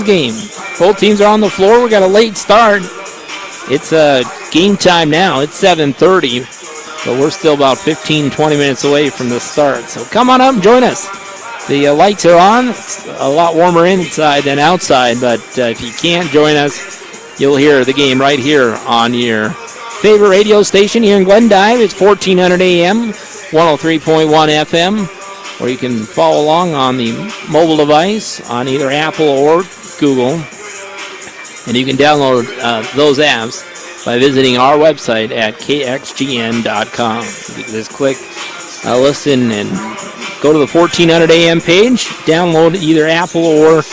men's game. Both teams are on the floor. We got a late start. It's game time now. It's 7:30, but we're still about 15, 20 minutes away from the start. So come on up and join us. The lights are on. It's a lot warmer inside than outside, but if you can't join us, you'll hear the game right here on your favorite radio station here in Glendive. It's 1400 AM, 103.1 FM, or you can follow along on the mobile device on either Apple or Google. And you can download those apps by visiting our website at kxgn.com. You can just click listen and go to the 1400 AM page, download either Apple or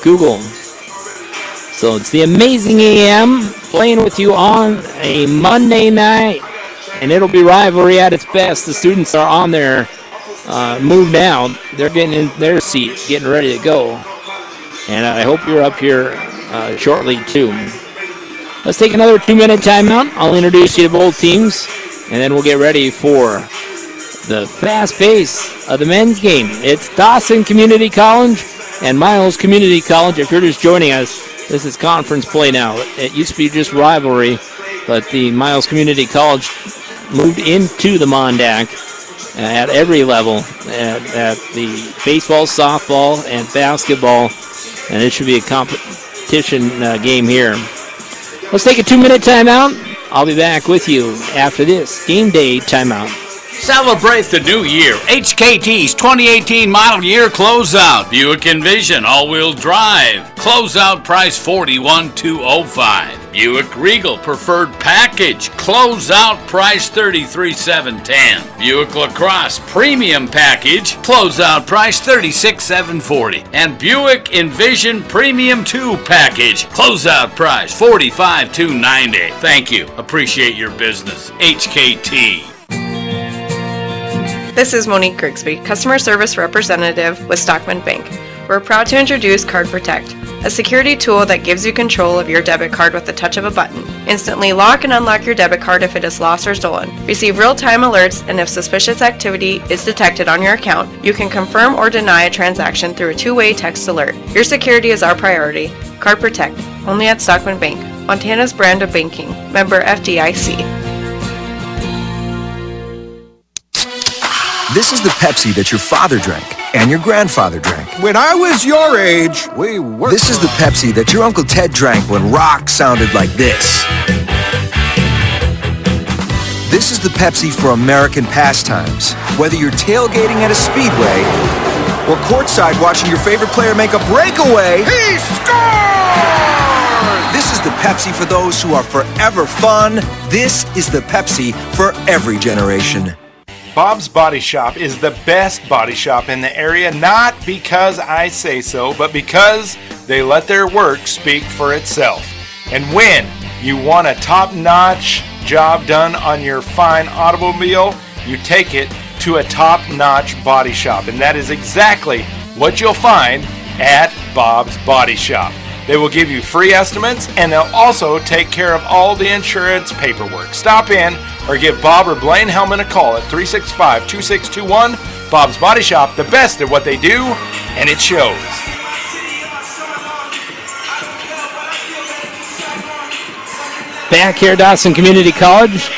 Google. So it's the Amazing AM playing with you on a Monday night, and it'll be rivalry at its best. The students are on their move now. They're getting in their seats, getting ready to go. And I hope you're up here shortly, too. Let's take another 2-minute timeout. I'll introduce you to both teams, and then we'll get ready for the fast pace of the men's game. It's Dawson Community College and Miles Community College. If you're just joining us, this is conference play now. It used to be just rivalry, but the Miles Community College moved into the Mondac at every level, at the baseball, softball, and basketball, and it should be a competition game here. Let's take a 2-minute timeout. I'll be back with you after this game day timeout. Celebrate the new year. HKT's 2018 model year closeout. Buick Envision all-wheel drive. Closeout price $41,205. Buick Regal Preferred Package. Closeout price $33,710. Buick LaCrosse Premium Package. Closeout price $36,740. And Buick Envision Premium 2 Package. Closeout price $45,290. Thank you. Appreciate your business. HKT. This is Monique Grigsby, Customer Service Representative with Stockman Bank. We're proud to introduce Card Protect, a security tool that gives you control of your debit card with the touch of a button. Instantly lock and unlock your debit card if it is lost or stolen. Receive real-time alerts, and if suspicious activity is detected on your account, you can confirm or deny a transaction through a two-way text alert. Your security is our priority. Card Protect, only at Stockman Bank, Montana's brand of banking. Member FDIC. This is the Pepsi that your father drank and your grandfather drank. When I was your age, we worked. This is the Pepsi that your Uncle Ted drank when rock sounded like this. This is the Pepsi for American pastimes. Whether you're tailgating at a speedway or courtside watching your favorite player make a breakaway, He scored! This is the Pepsi for those who are forever fun. This is the Pepsi for every generation. Bob's Body Shop is the best body shop in the area, not because I say so, but because they let their work speak for itself. And when you want a top-notch job done on your fine automobile, you take it to a top-notch body shop. And that is exactly what you'll find at Bob's Body Shop. They will give you free estimates, and they'll also take care of all the insurance paperwork. Stop in or give Bob or Blaine Hellman a call at 365-2621. Bob's Body Shop, the best at what they do, and it shows. Back here at Dawson Community College,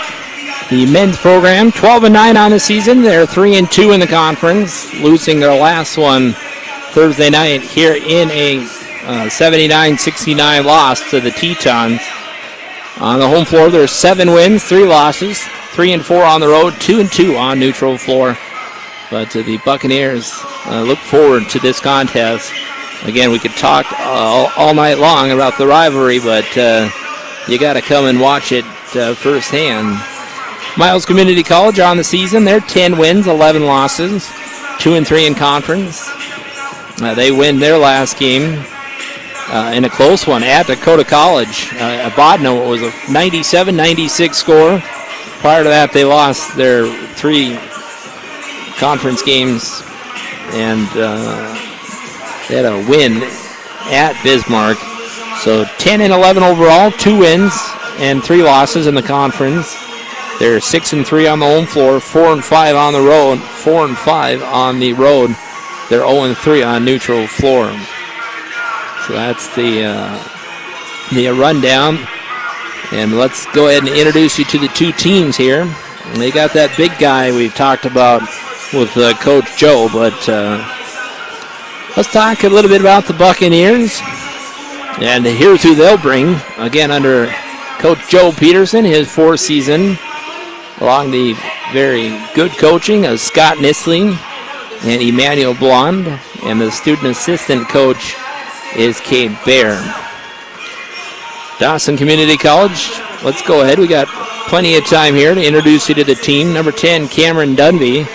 the men's program, 12-9 on the season. They're 3-2 in the conference, losing their last one Thursday night here in a 79-69 loss to the Tetons. On the home floor, there's 7 wins, 3 losses, 3-4 on the road, 2-2 on neutral floor. But the Buccaneers look forward to this contest. Again, we could talk all night long about the rivalry, but you got to come and watch it firsthand. Miles Community College on the season, they're 10 wins, 11 losses, 2-3 in conference. They win their last game in a close one at Dakota College. Bodno was a 97-96 score. Prior to that, they lost their 3 conference games, and they had a win at Bismarck. So 10-11 overall, 2 wins and 3 losses in the conference. They're 6-3 on the home floor, 4-5 on the road, 4-5 on the road. They're 0-3 on neutral floor. So that's the rundown. And let's go ahead and introduce you to the two teams here. And they got that big guy we've talked about with Coach Joe, but let's talk a little bit about the Buccaneers. And here's who they'll bring, again under Coach Joe Peterson, his fourth season, along the very good coaching of Scott Nisling and Emmanuel Blond, and the student assistant coach is Kate Baer. Dawson Community College, let's go ahead. We got plenty of time here to introduce you to the team. Number 10, Cameron Dunby.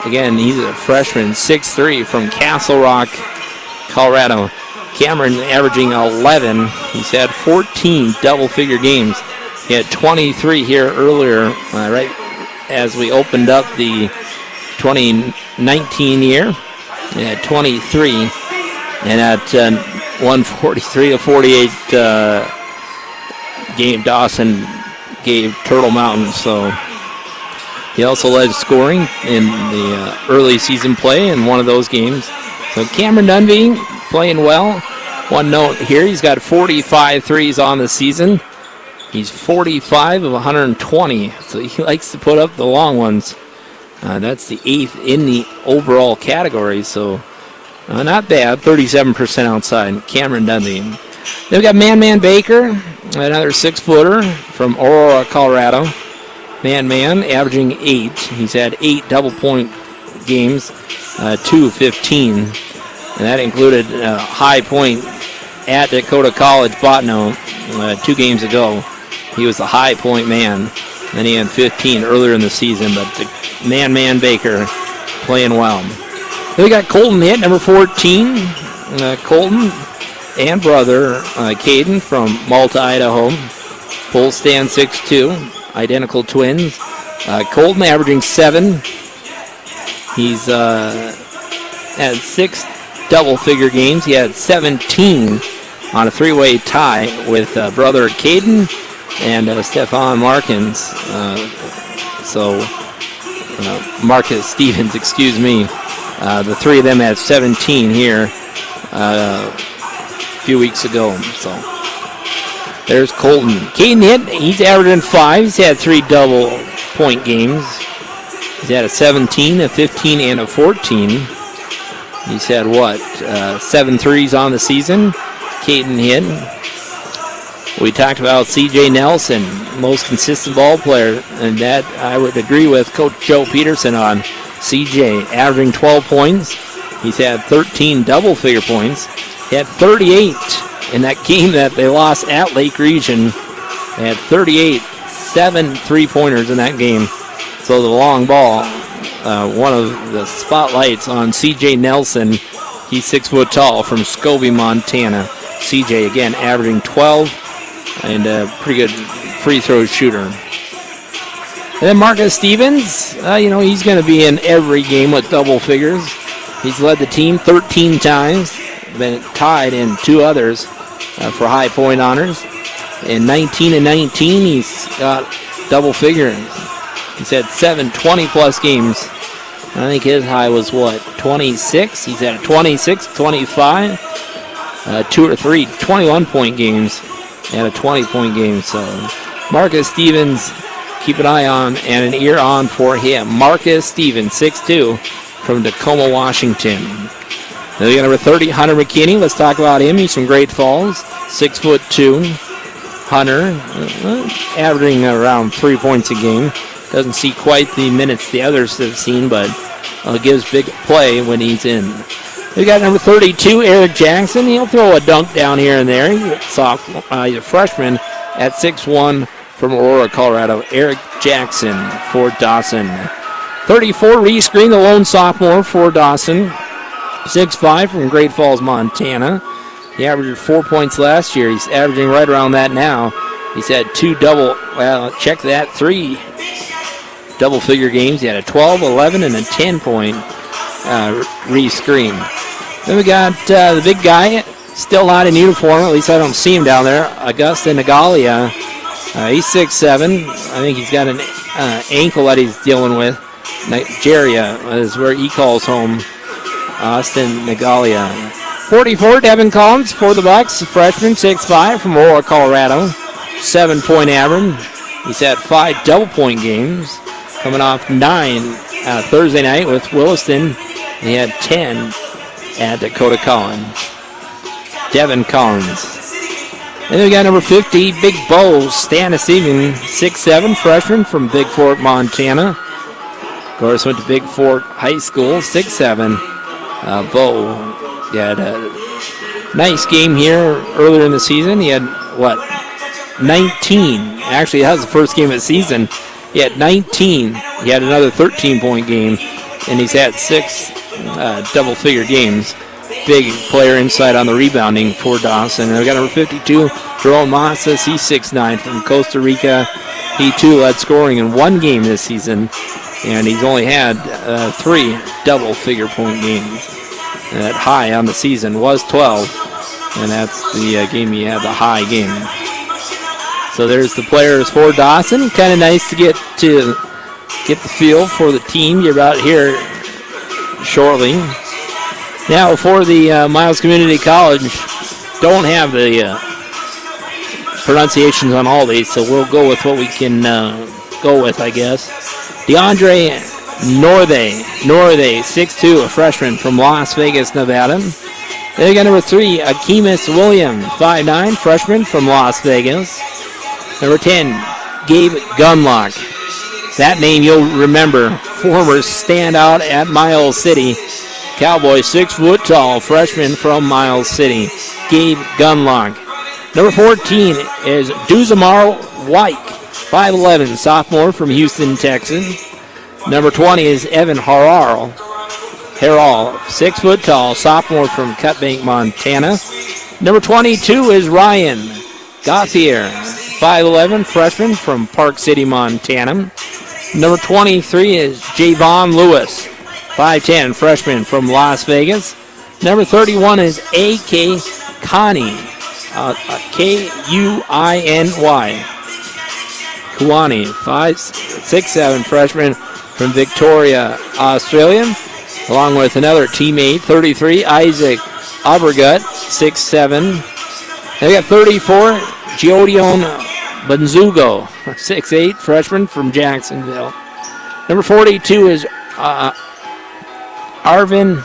Again, he's a freshman, 6'3", from Castle Rock, Colorado. Cameron averaging 11. He's had 14 double-figure games. He had 23 here earlier, right as we opened up the 2019 year. He had 23. And at 143-48 game, Dawson gave Turtle Mountain. So he also led scoring in the early season play in one of those games. So Cameron Dunby playing well. One note here, he's got 45 threes on the season. He's 45 of 120, so he likes to put up the long ones. That's the 8th in the overall category, so not bad. 37% outside. Cameron Dunby. Then we got Man Baker, another 6-footer from Aurora, Colorado. Man, averaging 8. He's had 8 double-point games, 2 of 15. And that included a high point at Dakota College, Bottineau, 2 games ago. He was the high point man. Then he had 15 earlier in the season, but the Man Baker playing well. Then we got Colton Hitt, number 14. Colton and brother Caden from Malta, Idaho. Full stand 6'2", identical twins. Colton averaging 7. He's had 6 double-figure games. He had 17 on a 3-way tie with brother Caden and Stefan Markins. Marcus Stevens, excuse me. The three of them had 17 here a few weeks ago. So there's Colton. Caden Hitt, he's averaging 5. He's had 3 double-point games. He's had a 17, a 15, and a 14. He's had, 7 threes on the season. Caden Hitt. We talked about C.J. Nelson, most consistent ball player, and that I would agree with Coach Joe Peterson on. C.J. averaging 12 points. He's had 13 double-figure points. He had 38 in that game that they lost at Lake Region. They had 38, 7 3-pointers in that game. So the long ball, one of the spotlights on C.J. Nelson. He's 6 foot tall from Scobie, Montana. C.J. again averaging 12 and a pretty good free throw shooter. And then Marcus Stevens, he's going to be in every game with double figures. He's led the team 13 times, been tied in 2 others for high point honors. In 19 and 19, he's got double figures. He's had 7 20-plus games. I think his high was 26? He's had 26, 25, 2 or 3 21-point games, and a 20-point game. So Marcus Stevens, keep an eye on and an ear on for him. Marcus Stevens, 6'2", from Tacoma, Washington. Then we got number 30, Hunter McKinney. Let's talk about him. He's from Great Falls, 6'2". Hunter, averaging around 3 points a game. Doesn't see quite the minutes the others have seen, but gives big play when he's in. We got number 32, Eric Jackson. He'll throw a dunk down here and there. He's a freshman at 6'1", from Aurora, Colorado. Eric Jackson for Dawson. 34, Reese Green, the lone sophomore for Dawson. 6'5", from Great Falls, Montana. He averaged 4 points last year. He's averaging right around that now. He's had 2 3 double-figure games. He had a 12, 11, and a 10-point Reese Green. Then we got the big guy, still not in uniform. At least I don't see him down there. Augusta Nagalia. He's 6'7". I think he's got an ankle that he's dealing with. Nigeria is where he calls home. Austin Nagalia. 44, Devin Collins for the Bucks, freshman, 6'5", from Aurora, Colorado. 7-point average. He's had 5 double-point games, coming off 9 Thursday night with Williston. He had 10 at Dakota College. Devin Collins. Then we got number 50, Big Bo Stanisivan, 6'7", freshman from Big Fork, Montana. Of course, went to Big Fork High School, 6'7". Bo had a nice game here earlier in the season. He had, 19. Actually, that was the first game of the season. He had 19. He had another 13-point game, and he's had 6 double-figure games. Big player inside on the rebounding for Dawson. And we got number 52, Jerome Massas. He's 6'9", from Costa Rica. He, too, led scoring in 1 game this season, and he's only had 3 double-figure point games. That high on the season was 12, and that's the game he had, the high game. So there's the players for Dawson. Kind of nice to get the feel for the team. You're about here shortly. Now for the Miles Community College, don't have the pronunciations on all these, so we'll go with what we can go with, I guess. DeAndre Northey, 6'2", a freshman from Las Vegas, Nevada. Then we got number 3, Akeemus Williams, 5'9", freshman from Las Vegas. Number 10, Gabe Gunlock. That name you'll remember, former standout at Miles City. Cowboy, 6 foot tall, freshman from Miles City, Gabe Gunlock. Number 14 is Duzamar White, 5'11", sophomore from Houston, Texas. Number 20 is Evan Harrell, 6 foot tall, sophomore from Cut Bank, Montana. Number 22 is Ryan Gauthier, 5'11", freshman from Park City, Montana. Number 23 is Javon Lewis, 5'10", freshman from Las Vegas. Number 31 is A.K. Kani, K-U-I-N-Y. Kuani, 6'7", freshman from Victoria, Australia. Along with another teammate, 33, Isaac Abergut, 6'7". They got 34, Giodion Benzugo, 6'8", freshman from Jacksonville. Number 42 is Arvin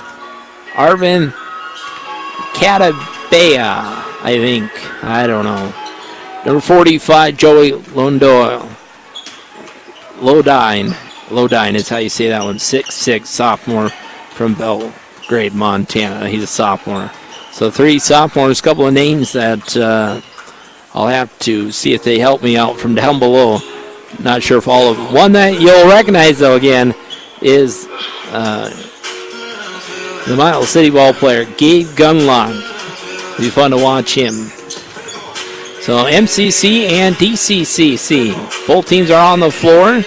Catabea, I think. I don't know. Number 45, Joey Lodine is how you say that one. 6'6", sophomore from Belgrade, Montana. He's a sophomore. So 3 sophomores, a couple of names that I'll have to see if they help me out from down below. Not sure if all of them. One that you'll recognize, though, again, is the Miles City ball player, Gabe Gunlock. It'll be fun to watch him. So MCC and DCCC. Both teams are on the floor.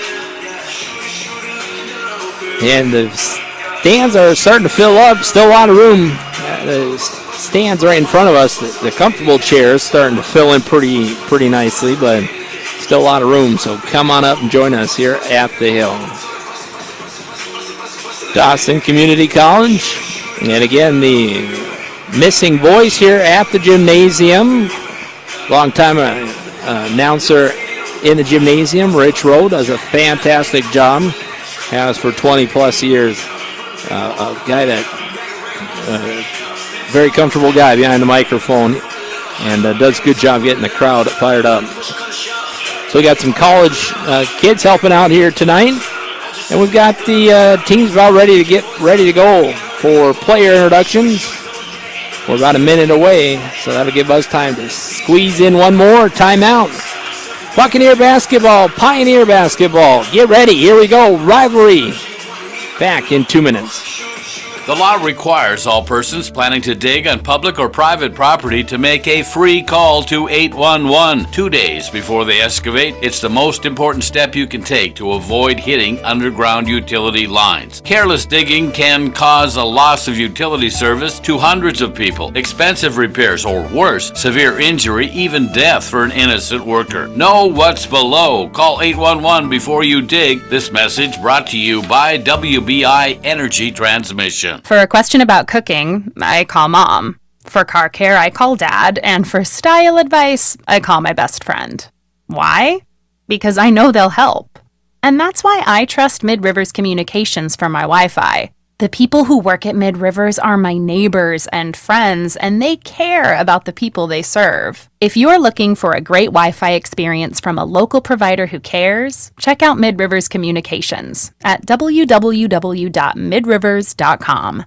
And the stands are starting to fill up. Still a lot of room. The stands right in front of us, the comfortable chairs, starting to fill in pretty nicely, but still a lot of room. So come on up and join us here at the Hill. Dawson Community College. And again, the missing voice here at the gymnasium. Long-time announcer in the gymnasium, Rich Rowe, does a fantastic job. Has for 20-plus years. A guy that, very comfortable guy behind the microphone, and does a good job getting the crowd fired up. So we got some college kids helping out here tonight, and we've got the teams about ready to go for player introductions. We're about a minute away, so that'll give us time to squeeze in one more timeout. Buccaneer basketball, Pioneer basketball. Get ready. Here we go. Rivalry. Back in 2 minutes. The law requires all persons planning to dig on public or private property to make a free call to 811 2 days before they excavate. It's the most important step you can take to avoid hitting underground utility lines. Careless digging can cause a loss of utility service to hundreds of people, expensive repairs, or worse, severe injury, even death for an innocent worker. Know what's below. Call 811 before you dig. This message brought to you by WBI Energy Transmission. For a question about cooking, I call Mom. For car care, I call Dad, and for style advice, I call my best friend. Why? Because I know they'll help. And that's why I trust Mid-Rivers Communications for my Wi-Fi. The people who work at Mid-Rivers are my neighbors and friends, and they care about the people they serve. If you're looking for a great Wi-Fi experience from a local provider who cares, check out Mid-Rivers Communications at www.midrivers.com.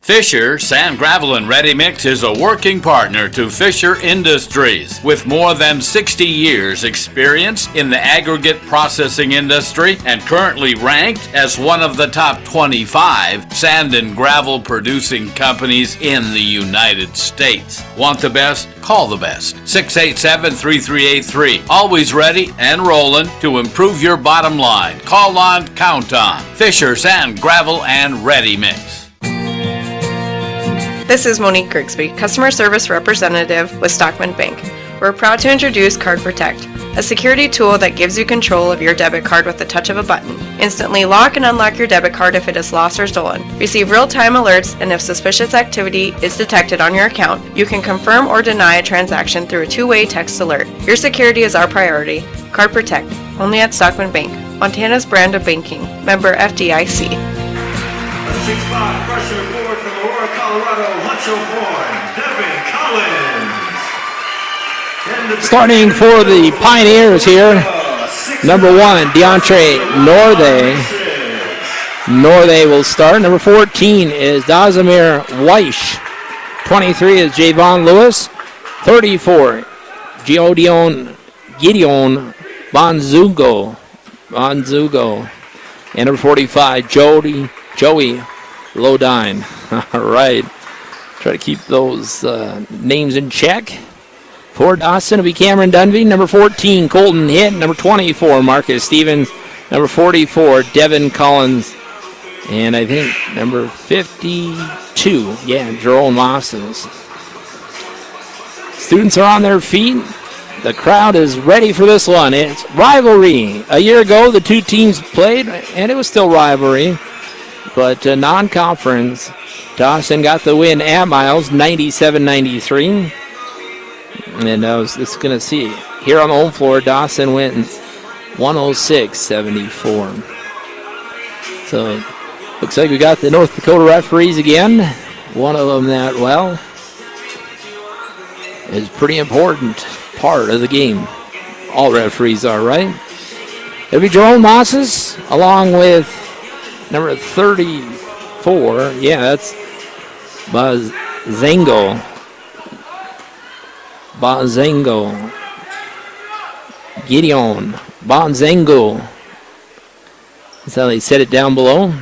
Fisher Sand, Gravel, and Ready Mix is a working partner to Fisher Industries with more than 60 years experience in the aggregate processing industry and currently ranked as one of the top 25 sand and gravel producing companies in the United States. Want the best? Call the best. 687-3383. Always ready and rolling to improve your bottom line. Call on, count on. Fisher Sand, Gravel, and Ready Mix. This is Monique Grigsby, Customer Service Representative with Stockman Bank. We're proud to introduce Card Protect, a security tool that gives you control of your debit card with the touch of a button. Instantly lock and unlock your debit card if it is lost or stolen. Receive real-time alerts, and if suspicious activity is detected on your account, you can confirm or deny a transaction through a two-way text alert. Your security is our priority. Card Protect, only at Stockman Bank, Montana's brand of banking. Member FDIC. 6'5", freshman forward from Aurora, Colorado, Huncho-born, Devin Collins. Starting for the Pioneers here, number 1, DeAndre Northe. Northe will start. Number 14 is Dazamir Weish. 23 is Javon Lewis. 34, Gideon Bonzugo. And number 45, Joey Lodine. All right. Try to keep those names in check. For Dawson, it'll be Cameron Dunby. Number 14, Colton Hitt. Number 24, Marcus Stevens. Number 44, Devin Collins. And I think number 52, Jerome Mosses. Students are on their feet. The crowd is ready for this one. It's rivalry. A year ago, the two teams played, and it was still rivalry. But non-conference, Dawson got the win at Miles, 97-93. And I was just going to see, here on the home floor, Dawson wins 106-74. So, looks like we got the North Dakota referees again. One of them that, is pretty important part of the game. All referees are, right? It'll be Jerome Mosses, along with number 34, that's Bazango. Gideon Bonzango. That's how they said it down below.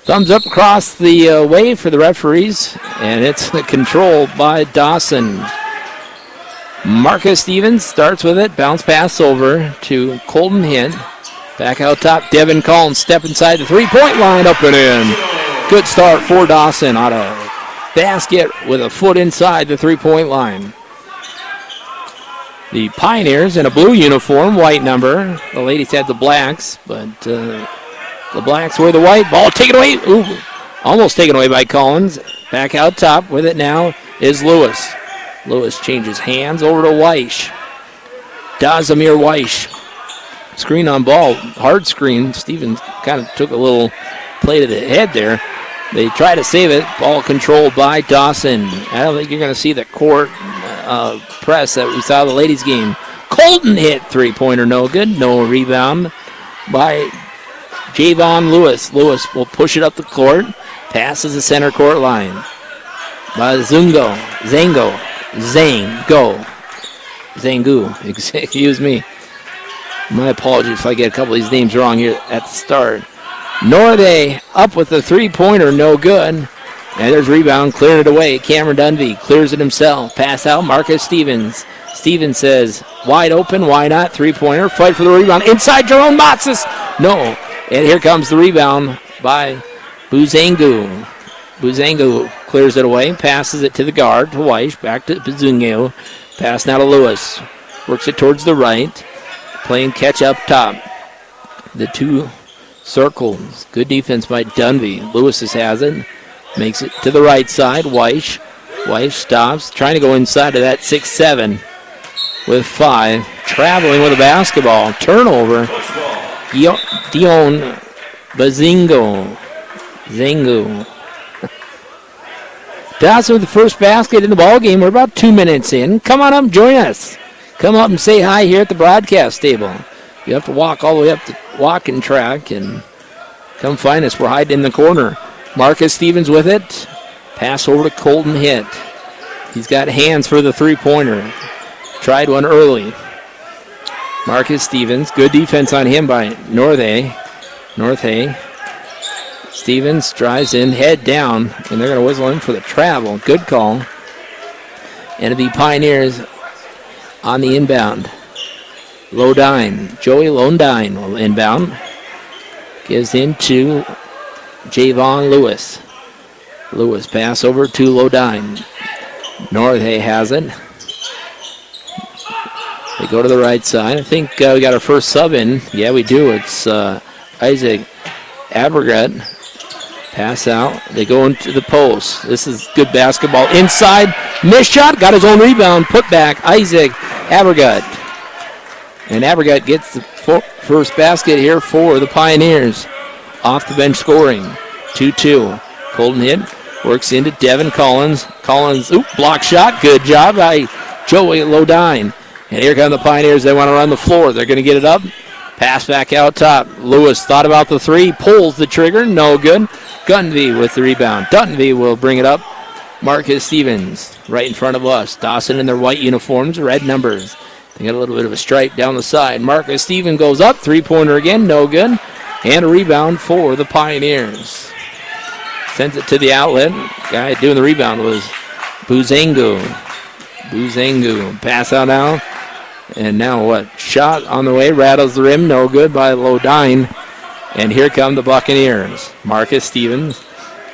Thumbs up across the way for the referees, and it's controlled by Dawson. Marcus Stevens starts with it. Bounce pass over to Colton Hitt. Back out top, Devin Collins step inside the three-point line, up and in. Good start for Dawson out of basket with a foot inside the three-point line. The Pioneers in a blue uniform, white number. The ladies had the blacks, but the blacks were the white. Ball taken away. Ooh, almost taken away by Collins. Back out top with it now is Lewis. Lewis changes hands over to Weish. Dazamir Weish. Screen on ball, hard screen. Stevens kind of took a little play to the head there. They try to save it. Ball controlled by Dawson. I don't think you're going to see the court press that we saw in the ladies' game. Colton Hitt three-pointer, no good. No rebound by Javon Lewis. Lewis will push it up the court. Passes the center court line by Zango, excuse me. My apologies if I get a couple of these names wrong here at the start. Northe up with the three-pointer, no good. And there's rebound, cleared it away. Cameron Dunby clears it himself. Pass out, Marcus Stevens. Stevens says, wide open, why not? Three-pointer, fight for the rebound. Inside, Jerome Motsis. No. And here comes the rebound by Buzangu. Buzangu clears it away, passes it to the guard, to Weish, back to Buzangu. Pass now to Lewis. Works it towards the right. Playing catch up top. The two circles. Good defense by Dunby. Lewis has it. Makes it to the right side. Weish White stops, trying to go inside of that 6-7 with 5. Traveling with a basketball. Turnover. Dion Bazingo. Zango. Dawson with the first basket in the ball game. We're about 2 minutes in. Come on up, join us. Come up and say hi here at the broadcast table. You have to walk all the way up the walking track and come find us. We're hiding in the corner. Marcus Stevens with it. Pass over to Colton Hitt. He's got hands for the three-pointer. Tried one early. Marcus Stevens. Good defense on him by Northey. Stevens drives in, head down, and they're going to whistle in for the travel. Good call. And it'll be Pioneers on the inbound. Lodine. Joey Lodine will inbound. Gives into Javon Lewis. Lewis pass over to Lodine. Northey has it. They go to the right side. I think we got our first sub in. Yeah, we do. It's Isaac Abergut. Pass out. They go into the post. This is good basketball. Inside. Missed shot. Got his own rebound. Put back. Isaac Abergut. And Abergut gets the first basket here for the Pioneers. Off the bench scoring. 2-2. Colton Hitt works into Devin Collins. Collins, block shot. Good job by Joey Lodine. And here come the Pioneers. They want to run the floor. They're going to get it up. Pass back out top. Lewis thought about the three. Pulls the trigger. No good. Gunvey with the rebound. Duttonvey will bring it up. Marcus Stevens right in front of us. Dawson in their white uniforms, red numbers. They got a little bit of a stripe down the side. Marcus Stevens goes up. Three-pointer again. No good. And a rebound for the Pioneers. Sends it to the outlet. Guy doing the rebound was Buzangu. Pass out now. And now what? Shot on the way. Rattles the rim. No good by Lodine. And here come the Buccaneers. Marcus Stevens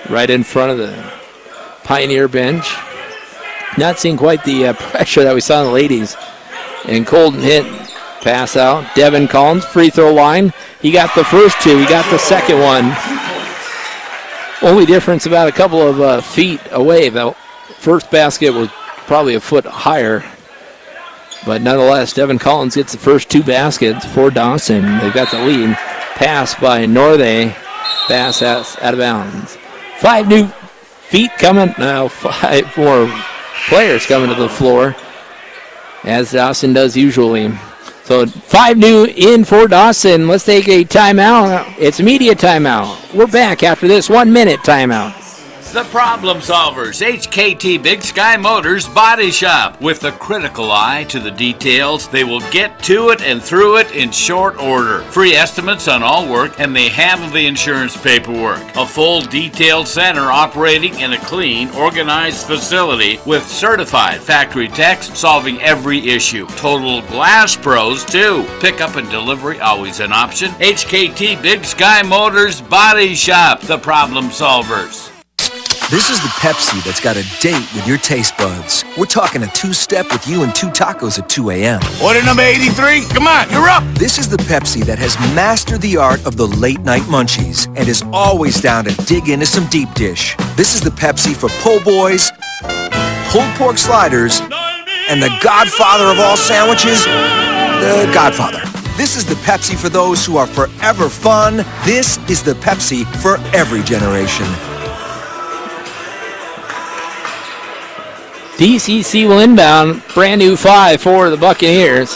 right in front of the Pioneer bench. Not seeing quite the pressure that we saw in the ladies. And Colton Hitt pass out. Devin Collins, free throw line. He got the first two. He got the second one. Only difference about a couple of feet away. The first basket was probably a foot higher. But nonetheless, Devin Collins gets the first two baskets for Dawson. They've got the lead. Pass by Northey. Pass out of bounds. 5 new feet coming. Now 5 more players coming to the floor, as Dawson does usually. So 5 new in for Dawson. Let's take a timeout. It's a media timeout. We're back after this 1 minute timeout. The Problem Solvers, HKT Big Sky Motors Body Shop. With a critical eye to the details, they will get to it and through it in short order. Free estimates on all work, and they handle the insurance paperwork. A full detailed center operating in a clean, organized facility with certified factory techs solving every issue. Total glass pros, too. Pickup and delivery always an option. HKT Big Sky Motors Body Shop, the Problem Solvers. This is the Pepsi that's got a date with your taste buds. We're talking a 2-step with you and 2 tacos at 2 a.m. Order number 83. Come on, you're up. This is the Pepsi that has mastered the art of the late-night munchies and is always down to dig into some deep dish. This is the Pepsi for po' boys, pulled pork sliders, and the godfather of all sandwiches, the Godfather. This is the Pepsi for those who are forever fun. This is the Pepsi for every generation. DCC will inbound. Brand new 5 for the Buccaneers.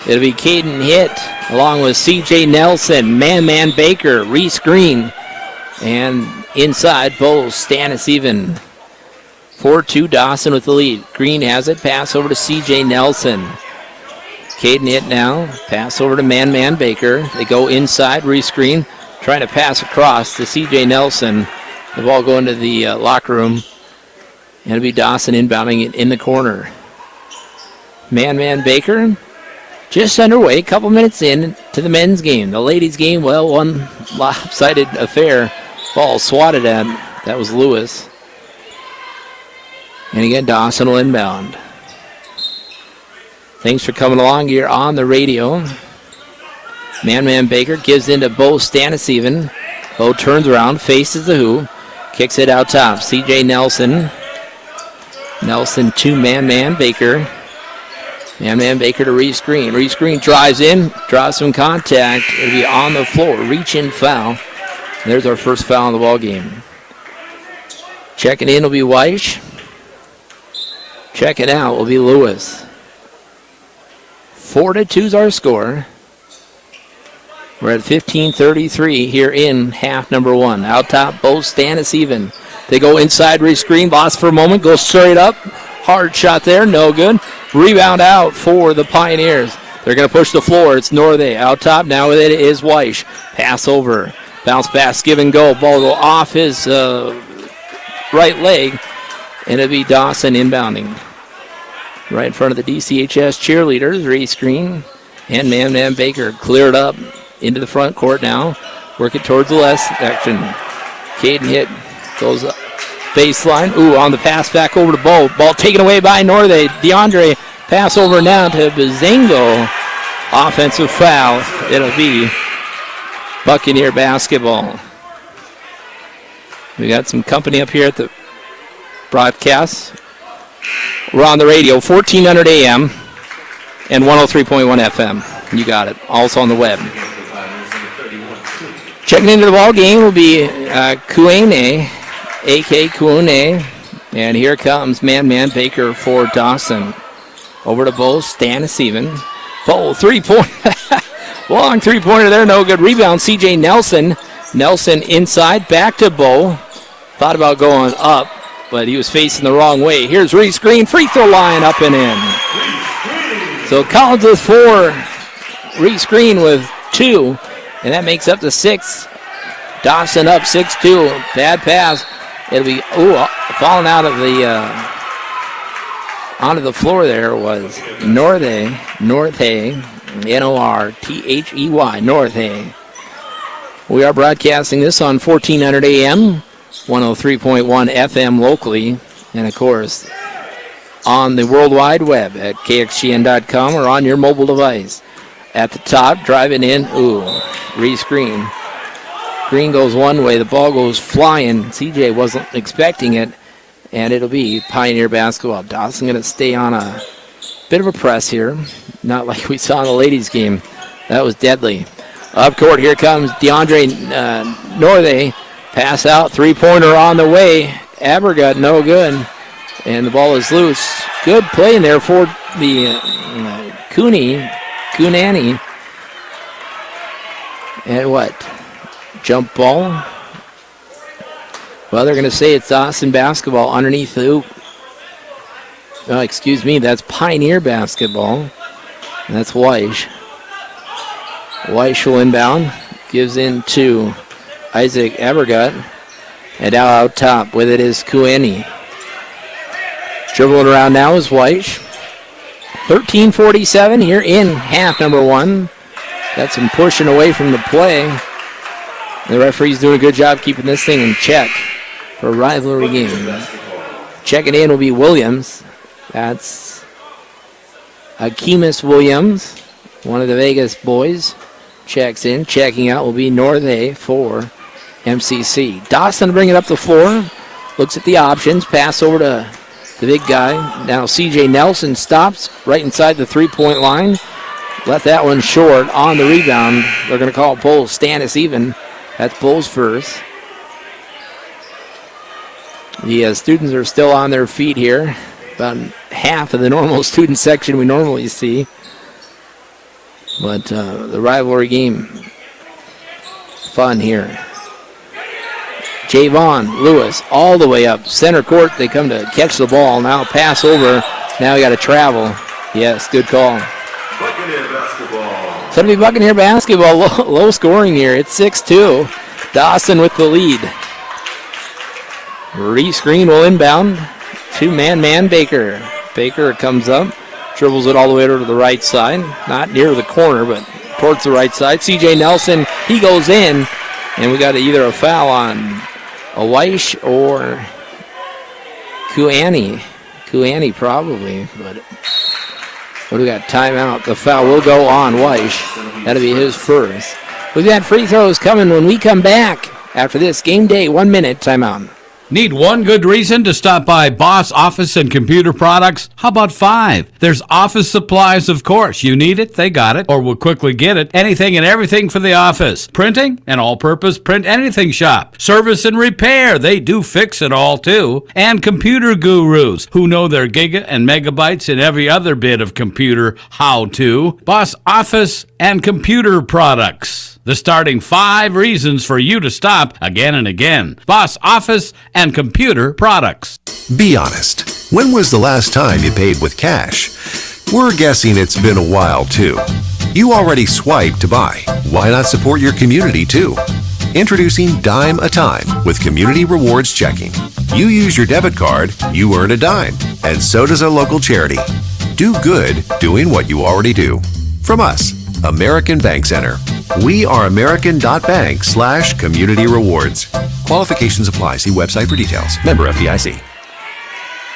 It'll be Caden Hitt along with C.J. Nelson, Man Baker, Reese Green, and inside Bo Stanisiven. 4-2 Dawson with the lead. Green has it. Pass over to C.J. Nelson. Caden Hitt now. Pass over to Man Baker. They go inside. Reese Green trying to pass across to C.J. Nelson. The ball going to the locker room. And it'll be Dawson inbounding it in the corner. Man Baker just underway. A couple minutes in to the men's game. The ladies' game, well, one lopsided affair. Ball swatted at. That was Lewis. And again, Dawson will inbound. Thanks for coming along here on the radio. Man Baker gives into Bo Stanisiven. Bo turns around, faces the hoop, kicks it out top. C.J. Nelson Nelson to man-man Baker. Man-man Baker to Reese Green. Reese Green drives in, draws some contact. It'll be on the floor. Reach-in foul. There's our first foul in the ball game. Checking in will be Weish. Checking out will be Lewis. 4-2 is our score. We're at 15:33 here in half number one. Out top, both Stannis even. They go inside, Reese Green, lost for a moment, goes straight up. Hard shot there, no good. Rebound out for the Pioneers. They're going to push the floor. It's Northey out top. Now it is Weish. Pass over. Bounce pass, give and go. Ball go off his right leg. And it'll be Dawson inbounding. Right in front of the DCHS cheerleaders. Reese Green and Man Baker cleared up into the front court now. Working towards the left section. Caden hit. Goes up. Baseline. Ooh, on the pass back over to Bo. Ball taken away by Northey. DeAndre pass over now to Bazango. Offensive foul. It'll be Buccaneer basketball. We got some company up here at the broadcast. We're on the radio, 1400 AM and 103.1 FM. You got it. Also on the web. Checking into the ball game will be Kuene, A.K. Kuene. And here comes Man Baker for Dawson. Over to Bo, Stannis even. Bo, three-point. Long three-pointer there, no good. Rebound, C.J. Nelson. Nelson inside, back to Bo. Thought about going up, but he was facing the wrong way. Here's Reese Green, free throw line up and in. So Collins with 4, Reese Green with 2, and that makes up to 6. Dawson up 6-2. Bad pass. It'll be falling out of the onto the floor. There was Northey, Northey, Northey. We are broadcasting this on 1400 AM, 103.1 FM locally, and of course on the World Wide Web at kxgn.com or on your mobile device. At the top, driving in, Reese Green. Green goes one way, the ball goes flying. CJ wasn't expecting it, and it'll be Pioneer basketball. Dawson going to stay on a bit of a press here, not like we saw in the ladies' game. That was deadly. Up court, here comes DeAndre Northey. Pass out, three-pointer on the way. Abergut, no good. And the ball is loose. Good play in there for the Kunani. And what? Jump ball. Well, they're going to say it's Dawson basketball underneath the hoop. Oh, excuse me, that's Pioneer basketball. And that's Weish. Weish will inbound. Gives in to Isaac Abergut. And now out top with it is Kueni. Dribbling around now is Weish. 13:47 here in half number one. Got some pushing away from the play. The referee's doing a good job keeping this thing in check for a rivalry game. Checking in will be Williams. That's Akeemus Williams, one of the Vegas boys. Checks in. Checking out will be Northey for MCC. Dawson to bring it up the floor. Looks at the options. Pass over to the big guy. Now C.J. Nelson stops right inside the three-point line. Left that one short on the rebound. They're going to call Bulls. Stannis even. That's Bulls first. The students are still on their feet here. About half of the normal student section we normally see. But the rivalry game, fun here. Javon Lewis all the way up. Center court, they come to catch the ball. Now pass over. Now we got to travel. Yes, good call. Buccaneer basketball. So it'll be Buccaneer basketball. Low scoring here. It's 6-2. Dawson with the lead. Reese Green will inbound to man Baker. Baker comes up, dribbles it all the way to the right side. Not near the corner, but towards the right side. C.J. Nelson, he goes in, and we got either a foul on Weish or Kuani. Kuani probably, but what do we got? Timeout. The foul will go on Weish. That'll be his first. We've got free throws coming when we come back after this game day. 1 minute timeout. Need one good reason to stop by Boss Office and Computer Products? How about 5? There's office supplies, of course. You need it, they got it, or will quickly get it. Anything and everything for the office. Printing, an all-purpose print anything shop. Service and repair, they do fix it all too. And computer gurus who know their giga and megabytes and every other bit of computer how-to. Boss Office and Computer Products. The starting 5 reasons for you to stop again and again. Boss Office and Computer Products. Be honest. When was the last time you paid with cash? We're guessing it's been a while, too. You already swiped to buy. Why not support your community, too? Introducing Dime a Time with Community Rewards Checking. You use your debit card, you earn a dime, and so does a local charity. Do good doing what you already do. From us, American Bank Center. We are American.bank/community rewards. Qualifications apply. See website for details. Member FDIC.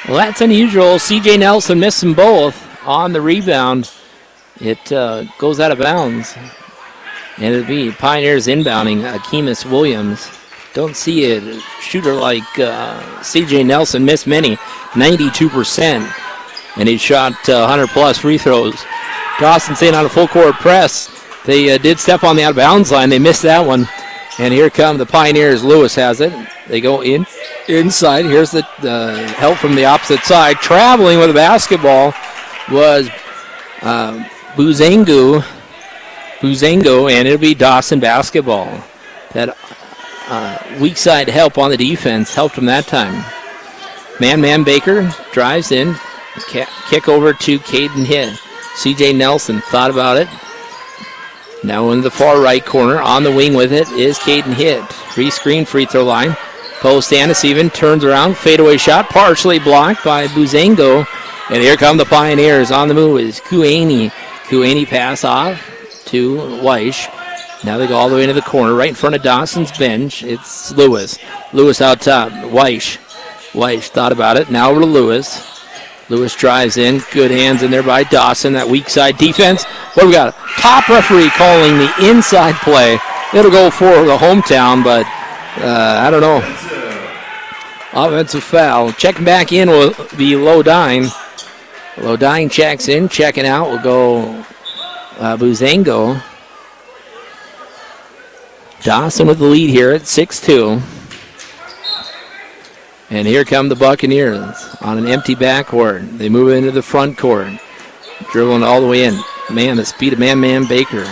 Well, that's unusual. C.J. Nelson missed them both on the rebound. It goes out of bounds. And it'll be Pioneers inbounding Akeemus Williams. Don't see a shooter like C.J. Nelson miss many, 92%. And he shot 100-plus free throws. Dawson St. on a full-court press. They did step on the out-of-bounds line. They missed that one. And here come the Pioneers. Lewis has it. They go inside. Here's the help from the opposite side. Traveling with the basketball was Buzango, and it'll be Dawson basketball. That weak side help on the defense helped him that time. Man Baker drives in. Kick over to Caden Hitt. C.J. Nelson thought about it. Now in the far right corner, on the wing with it is Caden Hitt. Free free throw line. Post Anasiven turns around, fadeaway shot, partially blocked by Buzango. And here come the Pioneers. On the move is Kuani. Kuani pass off to Weish. Now they go all the way into the corner, right in front of Dawson's bench. It's Lewis. Lewis out top. Weish thought about it. Now over to Lewis. Lewis drives in. Good hands in there by Dawson. That weak side defense. What do we got? Top referee calling the inside play. It'll go for the hometown, but I don't know. Offensive foul. Checking back in will be Lodine. Lodine checks in. Checking out will go Buzango. Dawson with the lead here at 6-2. And here come the Buccaneers on an empty backcourt. They move into the front court. Dribbling all the way in. Man, the speed of Man Baker.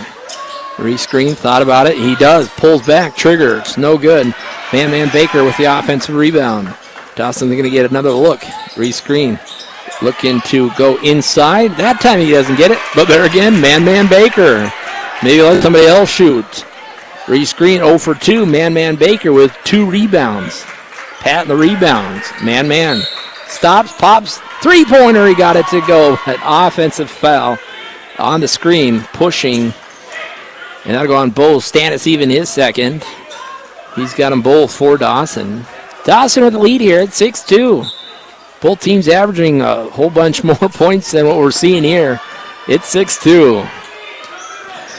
Rescreen, thought about it. He does. Pulls back. Trigger. It's no good. Man Baker with the offensive rebound. Dawson's going to get another look. Rescreen. Looking to go inside. That time he doesn't get it. But there again, Man Baker. Maybe let somebody else shoot. Rescreen 0 for 2. Man Baker with 2 rebounds. Pat the rebounds. Man. Stops, pops. Three-pointer. He got it to go. An offensive foul on the screen. Pushing. And that'll go on both. Stannis even his second. He's got them both for Dawson. Dawson with the lead here at 6-2. Both teams averaging a whole bunch more points than what we're seeing here. It's 6-2.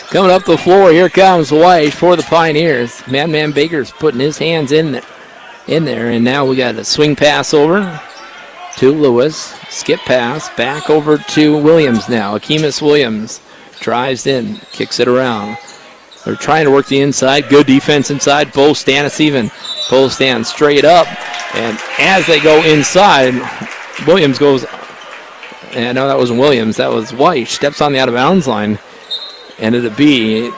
Coming up the floor, here comes White for the Pioneers. Man Baker's putting his hands in there. And now we got a swing pass over to Lewis. Skip pass. Back over to Williams now. Akeemus Williams drives in. Kicks it around. They're trying to work the inside. Good defense inside. Bo Stannis even. Bo stands straight up. And as they go inside, Williams goes. And no, that wasn't Williams. That was White. Steps on the out-of-bounds line. And it'll be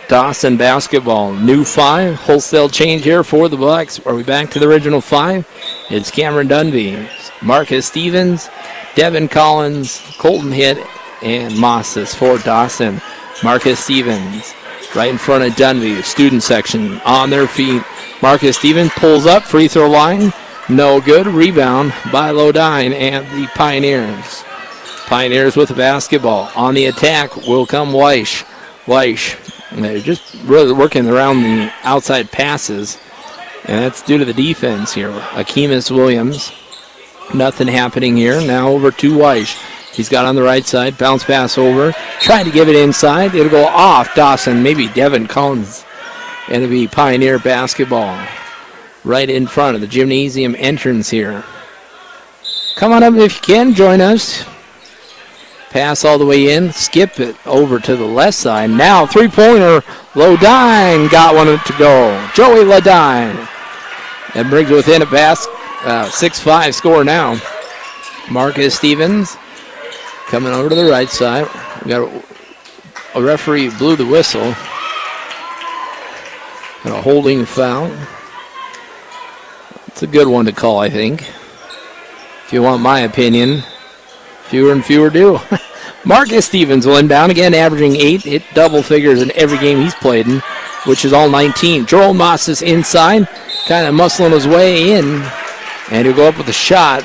Dawson basketball. New 5. Wholesale change here for the Bucks. Are we back to the original 5? It's Cameron Dunby, Marcus Stevens, Devin Collins, Colton Hitt, and Mosses for Dawson. Marcus Stevens right in front of Dunby. Student section on their feet. Marcus Stevens pulls up. Free throw line. No good. Rebound by Lodine and the Pioneers. Pioneers with the basketball. On the attack will come Weish. They're just really working around the outside passes. And that's due to the defense here. Akeemus Williams. Nothing happening here. Now over to Weish. He's got on the right side. Bounce pass over. Trying to give it inside. It'll go off Dawson. Maybe Devin Collins. And it'll be Pioneer basketball. right in front of the gymnasium entrance here. Come on up if you can, join us. Pass all the way in, skip it over to the left side. Now three-pointer, Lodine got one to go. Joey Lodine. And brings it within a basket. 6-5 score now. Marcus Stevens coming over to the right side. We got a referee blew the whistle. And a holding foul. It's a good one to call, I think. If you want my opinion, fewer and fewer do. Marcus Stevens will inbound again, averaging 8. Hit double figures in every game he's played in, which is all 19. Joel Moss is inside, kind of muscling his way in. And he'll go up with a shot.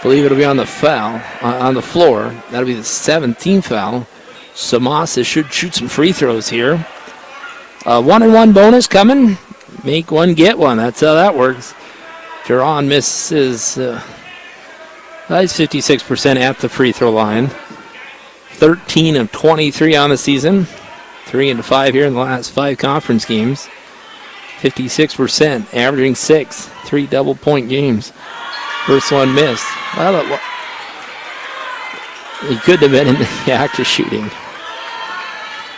Believe it'll be on the foul, on the floor. That'll be the 17th foul. So Moss should shoot some free throws here. 1-and-1 bonus coming. Make one, get one. That's how that works. Jerron misses. He's 56% at the free throw line. 13 of 23 on the season. 3 and 5 here in the last 5 conference games. 56%, averaging 6. 3 double-point games. First one missed. Well, he could have been in the act of shooting.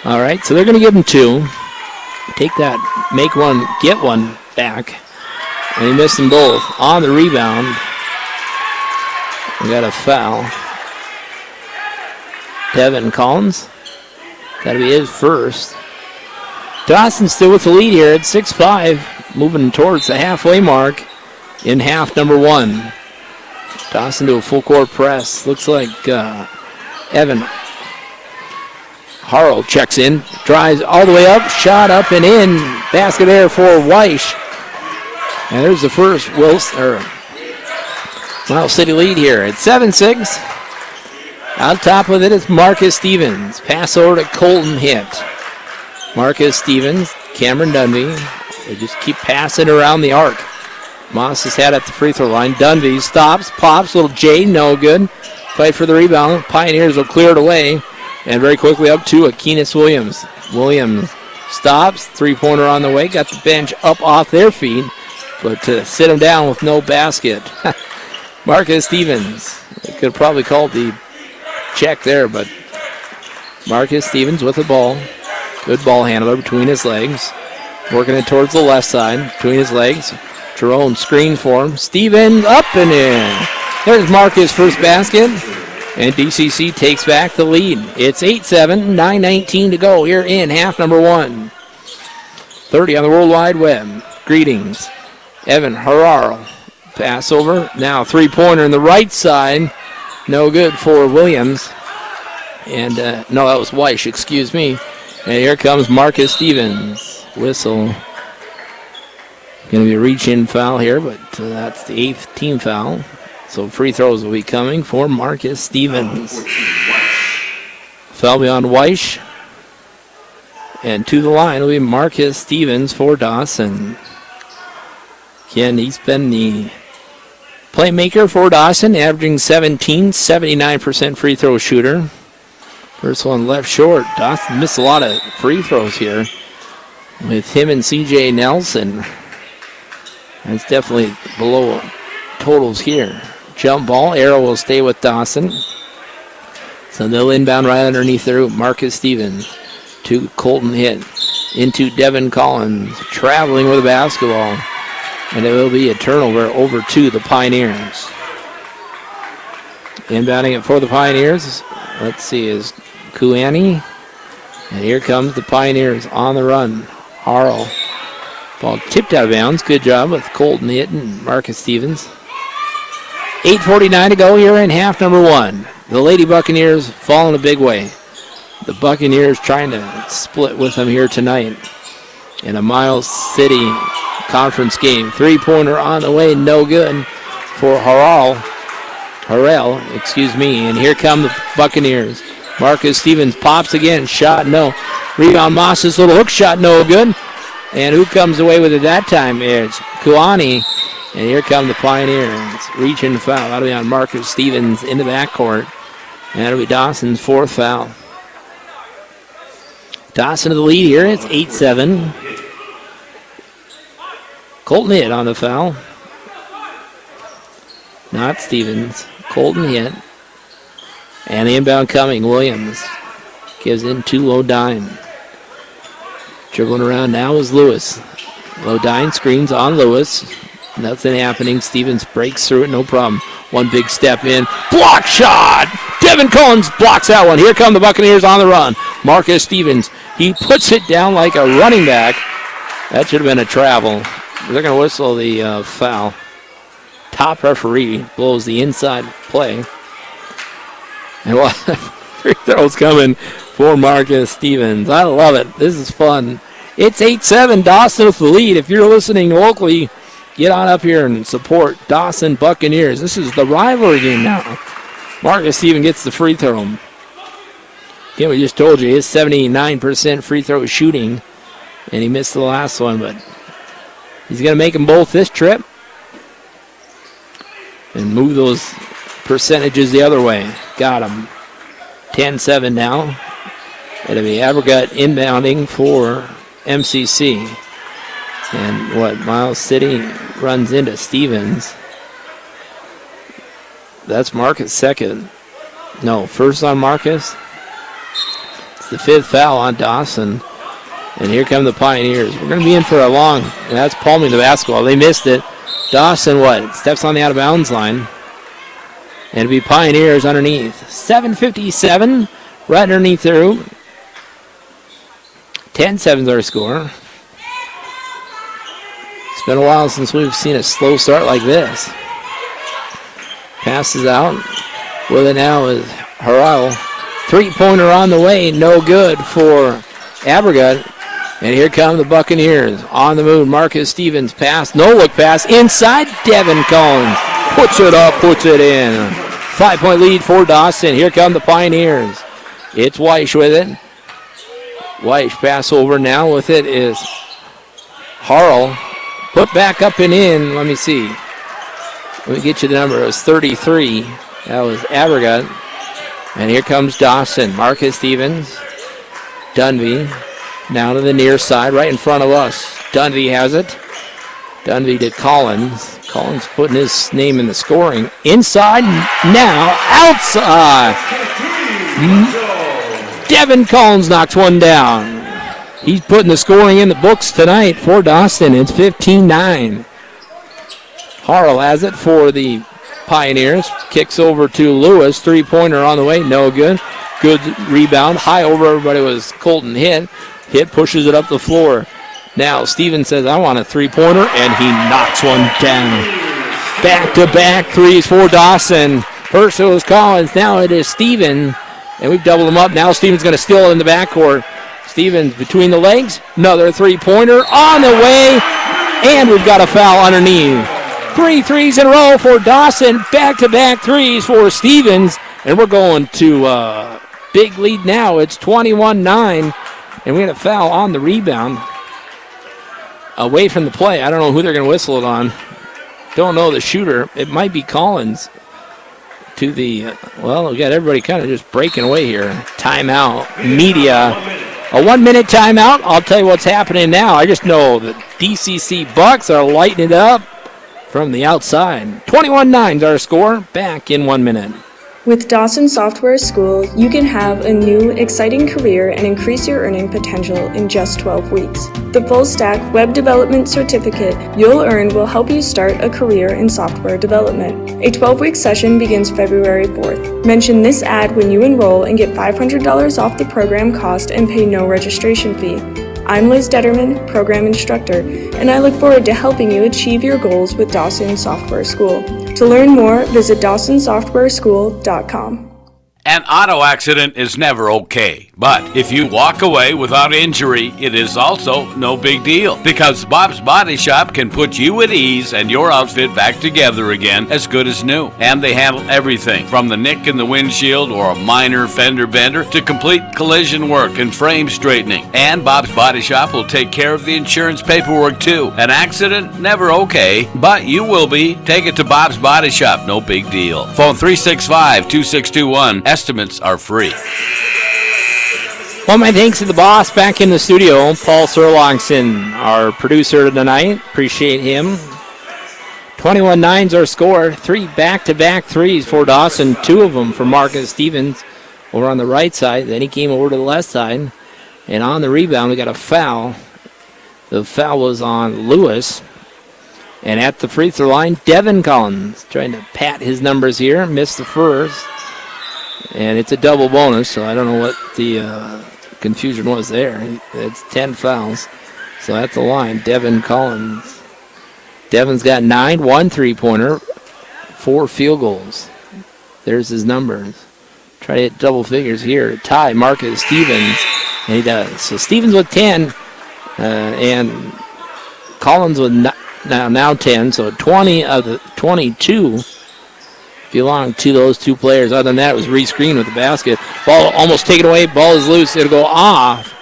All right, so they're going to give him 2. Take that, make one, get one back. And he missed them both. On the rebound, we got a foul. Devin Collins. That'll be his first. Dawson still with the lead here at 6-5, moving towards the halfway mark in half number 1. Dawson to a full court press. Looks like Evan Harrell checks in, drives all the way up, shot up and in. Basket there for Weish. And there's the first Miles City lead here at 7-6. On top of it is Marcus Stevens. Pass over to Colton Hitt. Marcus Stevens, Cameron Dunby. They just keep passing around the arc. Moss is had at the free throw line. Dunby stops, pops, little J, no good. Fight for the rebound. Pioneers will clear it away. And very quickly up to Akenis Williams. Williams stops, three-pointer on the way. Got the bench up off their feet. But to sit him down with no basket. Marcus Stevens. They could have probably called the check there, but Marcus Stevens with the ball. Good ball handler between his legs. Working it towards the left side, between his legs. Jerome screen for him. Stevens up and in. There's Marcus' first basket. And DCC takes back the lead. It's 8-7, 9:19 to go here in half number 1. 30 on the World Wide Web. Greetings. Evan Harrell. Pass over. Now three-pointer in the right side. No good for Williams. And, no, that was Weish, excuse me. And here comes Marcus Stevens. Whistle. Going to be a reach-in foul here, but that's the 8th team foul. So free throws will be coming for Marcus Stevens. Foul beyond Weish. And to the line will be Marcus Stevens for Dawson. Again, he's been the playmaker for Dawson, averaging 17, 79% free throw shooter. First one left short. Dawson missed a lot of free throws here with him and CJ Nelson. That's definitely below totals here. Jump ball. Arrow will stay with Dawson. So they'll inbound right underneath there. Marcus Stevens to Colton Hitt. Into Devin Collins. Traveling with the basketball. And it will be a turnover over to the Pioneers. Inbounding it for the Pioneers. Let's see, is Kuani. And here comes the Pioneers on the run. Harrell. Ball tipped out of bounds. Good job with Colton Hitt and Marcus Stevens. 8:49 to go here in half number 1. The Lady Buccaneers fall in a big way. The Buccaneers trying to split with them here tonight in a Miles City conference game. Three-pointer on the way, no good for Harrell, excuse me. And here come the Buccaneers. Marcus Stevens pops again, shot no. Rebound Moss's little hook shot, no good. And who comes away with it that time? It's Kuani. And here come the Pioneers. Reaching the foul. That'll be on Marcus Stevens in the backcourt. And that'll be Dawson's 4th foul. Dawson to the lead here. It's 8-7. Colton hit on the foul. Not Stevens. Colton hit. And the inbound coming. Williams gives in to Lodine. Dribbling around now is Lewis. Lodine screens on Lewis. Nothing happening. Stevens breaks through it, no problem. One big step in. Block shot! Devin Collins blocks that one. Here come the Buccaneers on the run. Marcus Stevens, he puts it down like a running back. That should have been a travel. They're going to whistle the foul. Top referee blows the inside play. And what free throws coming for Marcus Stevens. I love it. This is fun. It's 8-7, Dawson with the lead. If you're listening locally, get on up here and support Dawson Buccaneers. This is the rivalry game now. Marcus Stevens gets the free throw. Again, we just told you his 79% free throw shooting, and he missed the last one, but he's going to make them both this trip and move those percentages the other way. Got him. 10-7 now. It'll be Abergut inbounding for MCC. And Miles City runs into Stevens. That's Marcus second. No, first on Marcus. It's the fifth foul on Dawson. And here come the Pioneers. We're going to be in for a long, and that's palming the basketball. They missed it. Dawson, steps on the out-of-bounds line. And it'll be Pioneers underneath. 7:57, right underneath the room. 10-7's our score. It's been a while since we've seen a slow start like this. Passes out. With it now is Harrell. Three-pointer on the way. No good for Abergut. And here come the Buccaneers. On the move. Marcus Stevens pass. No-look pass. Inside. Devin Collins. Puts it up. Puts it in. 5-point lead for Dawson. Here come the Pioneers. It's Weish with it. Weish pass over now. With it is Harrell. Put back up and in. Let me see. Let me get you the number. It was 33. That was Abergut. And here comes Dawson. Marcus Stevens. Dunby. Now to the near side, right in front of us. Dunby has it. Dunby to Collins. Collins putting his name in the scoring. Inside, now, outside. Devin Collins knocks one down. He's putting the scoring in the books tonight for Dawson. It's 15-9. Harrell has it for the Pioneers. Kicks over to Lewis. Three-pointer on the way. No good. Good rebound. High over everybody was Colton Hit. Hit pushes it up the floor. Now Stevens says, I want a three-pointer, and he knocks one down. Back-to-back threes for Dawson. First it was Collins. Now it is Stevens. And we've doubled them up. Now Stevens going to steal it in the backcourt. Stevens between the legs. Another three-pointer on the way. And we've got a foul underneath. 3 threes in a row for Dawson. Back-to-back threes for Stevens. And we're going to big lead now. It's 21-9. And we had a foul on the rebound. Away from the play. I don't know who they're going to whistle it on. Don't know the shooter. It might be Collins. To the, we got everybody kind of just breaking away here. Timeout. Media. A 1-minute timeout. I'll tell you what's happening now. I just know the DCC Bucks are lighting it up from the outside. 21-9 is our score. Back in 1 minute. With Dawson Software School, you can have a new, exciting career and increase your earning potential in just 12 weeks. The full-stack web development certificate you'll earn will help you start a career in software development. A 12-week session begins February 4th. Mention this ad when you enroll and get $500 off the program cost and pay no registration fee. I'm Liz Detterman, Program Instructor, and I look forward to helping you achieve your goals with Dawson Software School. To learn more, visit dawsonsoftwareschool.com. An auto accident is never okay, but if you walk away without injury, it is also no big deal, because Bob's Body Shop can put you at ease and your outfit back together again as good as new. And they handle everything from the nick in the windshield or a minor fender bender to complete collision work and frame straightening. And Bob's Body Shop will take care of the insurance paperwork too. An accident, never okay, but you will be. Take it to Bob's Body Shop, no big deal. Phone 365-2621. Estimates are free. Well, my thanks to the boss back in the studio, Paul Serlongson, our producer tonight. Appreciate him. 21-9's our score. 3 back-to-back threes for Dawson. 2 of them for Marcus Stevens over on the right side. Then he came over to the left side. And on the rebound, we got a foul. The foul was on Lewis. And at the free throw line, Devin Collins trying to pat his numbers here. Missed the first. And it's a double bonus, so I don't know what the confusion was there. It's 10 fouls. So at the line, Devin Collins. Devin's got 9, 1 3-pointer, 4 field goals. There's his numbers. Try to hit double figures here. Tie Marcus Stevens, and he does. So Stevens with 10, and Collins with now 10. So 20 of the 22 belong to those 2 players. Other than that, it was re-screened with the basket. Ball almost taken away. Ball is loose. It'll go off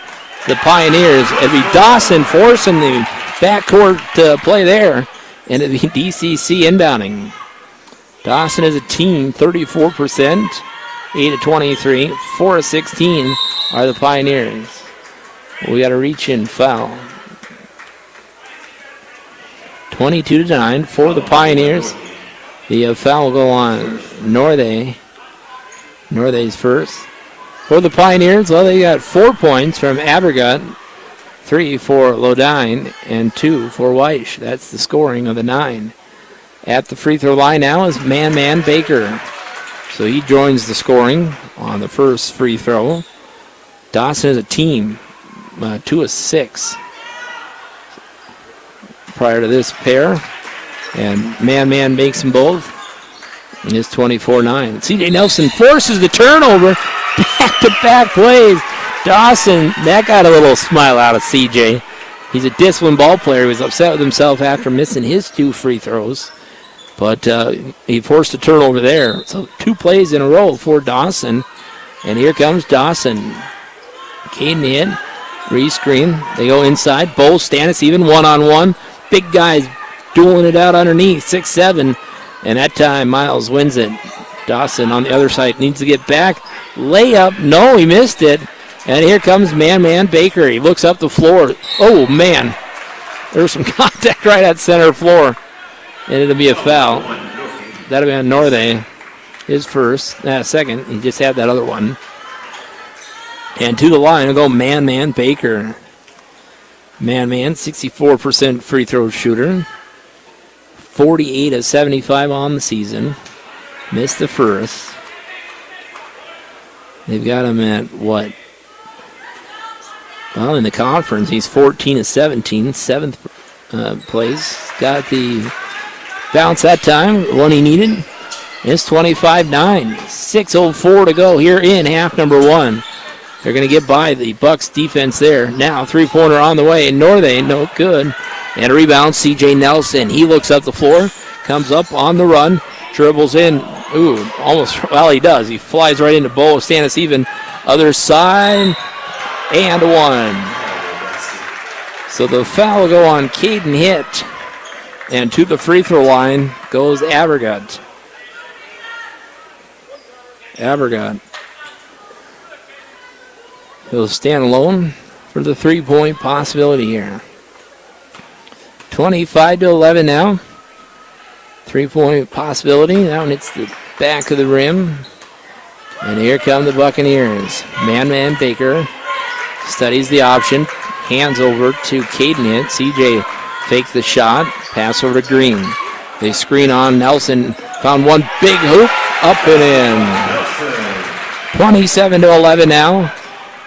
the Pioneers. It'll be Dawson forcing the backcourt play there. And it'll be DCC inbounding. Dawson as a team, 34%, 8 of 23, 4 of 16 are the Pioneers. We got a reach-in foul. 22-9 for the Pioneers. The foul will go on Northey. Northey's first. For the Pioneers, well, they got 4 points from Abergut, 3 for Lodine, and 2 for Weish. That's the scoring of the 9. At the free throw line now is Man Baker. So he joins the scoring on the first free throw. Dawson as a team, 2 of 6 prior to this pair. And Man makes them both. And it's 24-9. C.J. Nelson forces the turnover. Back-to-back plays. Dawson, that got a little smile out of C.J. He's a disciplined ball player. He was upset with himself after missing his 2 free throws. But he forced a turnover there. So 2 plays in a row for Dawson. And here comes Dawson. Caden in. Re-screen. They go inside. Bo Stanis even one-on-one. Big guys dueling it out underneath. 6-7. And that time Miles wins it. Dawson on the other side needs to get back. Layup. No, he missed it. And here comes Man Baker. He looks up the floor. Oh, man. There's some contact right at center floor. And it'll be a foul. That'll be on Northey. His first. Second. He just had that other one. And to the line will go Man Baker. Man, 64% free throw shooter. 48 of 75 on the season. Missed the first. They've got him at what? Well, in the conference, he's 14 of 17, 7th place. Got the bounce that time, one he needed. It's 25-9. 6:04 to go here in half number 1. They're going to get by the Bucks defense there. Now, 3-pointer on the way. Northey, no good. And a rebound, C.J. Nelson. He looks up the floor, comes up on the run, dribbles in. Ooh, almost, well, he does. He flies right into Bo Stanis even. Other side, and 1. So the foul will go on Caden Hitt. And to the free throw line goes Abergut. He'll stand alone for the 3-point possibility here. 25-11 now. 3-point possibility. That one hits the back of the rim. And here come the Buccaneers. Man Baker studies the option. Hands over to Caden Hitt. CJ fakes the shot. Pass over to Green. They screen on Nelson. Found one big hoop. Up and in. 27-11 now.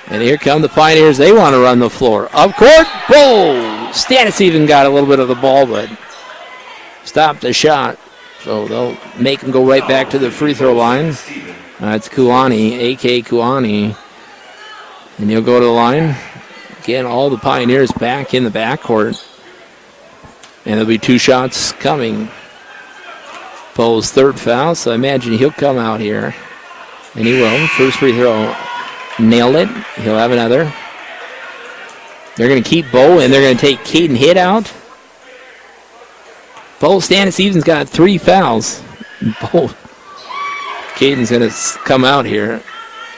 And here come the Pioneers. They want to run the floor. Up court. Boom! Stanis even got a little bit of the ball, but stopped the shot. So they'll make him go right back to the free throw line. It's Kuani, A.K. Kuani. And he'll go to the line. Again, all the Pioneers back in the backcourt. And there'll be 2 shots coming. Bo's 3rd foul, so I imagine he'll come out here. And he will. First free throw. Nailed it. He'll have another. They're going to keep Bo, and they're going to take Caden Hitt out. Bo Stanis-Even's got 3 fouls. Bo. Caden's going to come out here.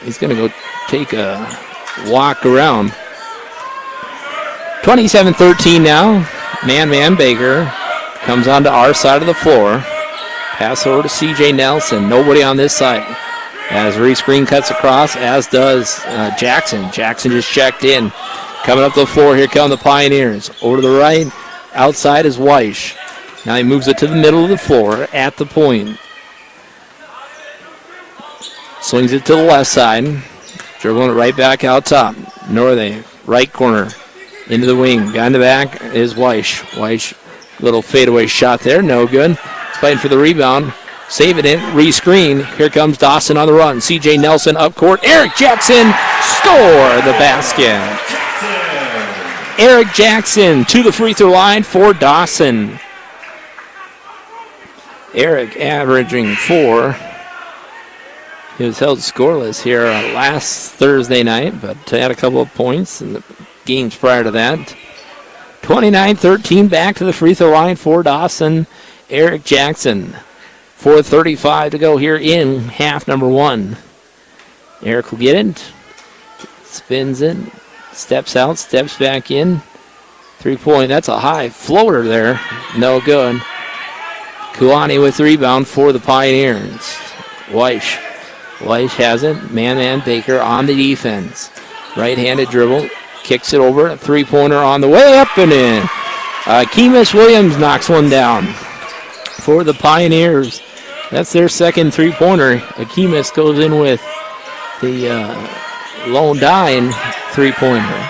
He's going to go take a walk around. 27-13 now. Man Baker comes onto our side of the floor. Pass over to C.J. Nelson. Nobody on this side. As Reese Green cuts across, as does Jackson. Jackson just checked in. Coming up the floor, here come the Pioneers. Over to the right, outside is Weish. Now he moves it to the middle of the floor at the point. Swings it to the left side. Dribbling it right back out top. Northey, right corner. Into the wing. Behind the back is Weish. Weish, little fadeaway shot there. No good. Playing for the rebound. Saving it. Reese Green. Here comes Dawson on the run. C.J. Nelson up court. Eric Jackson score the basket. Eric Jackson to the free throw line for Dawson. Eric averaging 4. He was held scoreless here last Thursday night, but had a couple of points in the games prior to that. 29-13 back to the free throw line for Dawson. Eric Jackson. 4:35 to go here in half number 1. Eric will get it. Spins it. Steps out. Steps back in. 3-point. That's a high floater there. No good. Kuani with the rebound for the Pioneers. Weish. Weish has it. Man Baker on the defense. Right-handed dribble. Kicks it over. A 3-pointer on the way up and in. Kemis Williams knocks one down for the Pioneers. That's their second 3-pointer. Kemis goes in with the lone dime 3-pointer.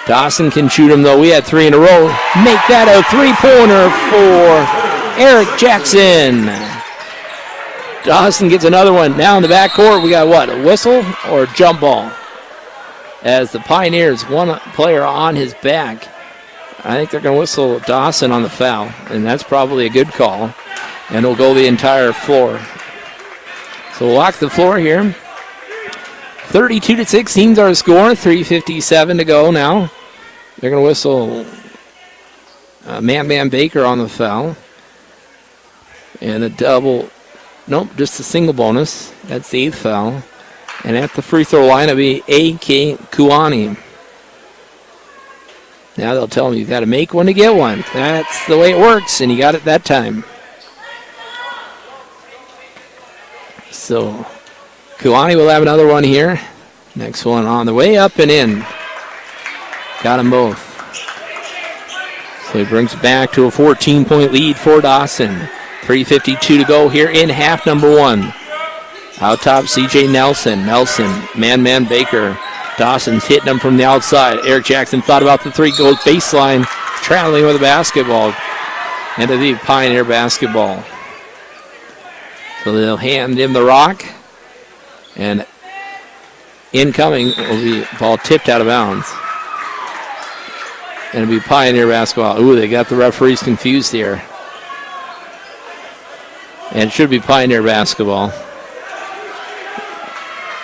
Dawson can shoot him, though. We had 3 in a row. Make that a 3-pointer for Eric Jackson. Dawson gets another one. Now in the backcourt, we got what? A whistle or a jump ball? As the Pioneers, one player on his back. I think they're going to whistle Dawson on the foul, and that's probably a good call. And it'll go the entire floor. So we'll walk the floor here. 32-16 is our score. 3:57 to go now. They're going to whistle Man Baker on the foul. And a double. Nope, just a single bonus. That's the 8th foul. And at the free throw line, it'll be A.K. Kuani. Now they'll tell him you've got to make one to get one. That's the way it works, and he got it that time. So Kuani will have another one here. Next one on the way up and in. Got them both. So he brings it back to a 14-point lead for Dawson. 3:52 to go here in half number 1. Out top, C.J. Nelson. Man Baker. Dawson's hitting him from the outside. Eric Jackson thought about the 3, goes baseline, traveling with the basketball. And to the Pioneer basketball. So they'll hand him the rock. And incoming will be ball tipped out of bounds. And it'll be Pioneer basketball. Ooh, they got the referees confused here. And it should be Pioneer basketball.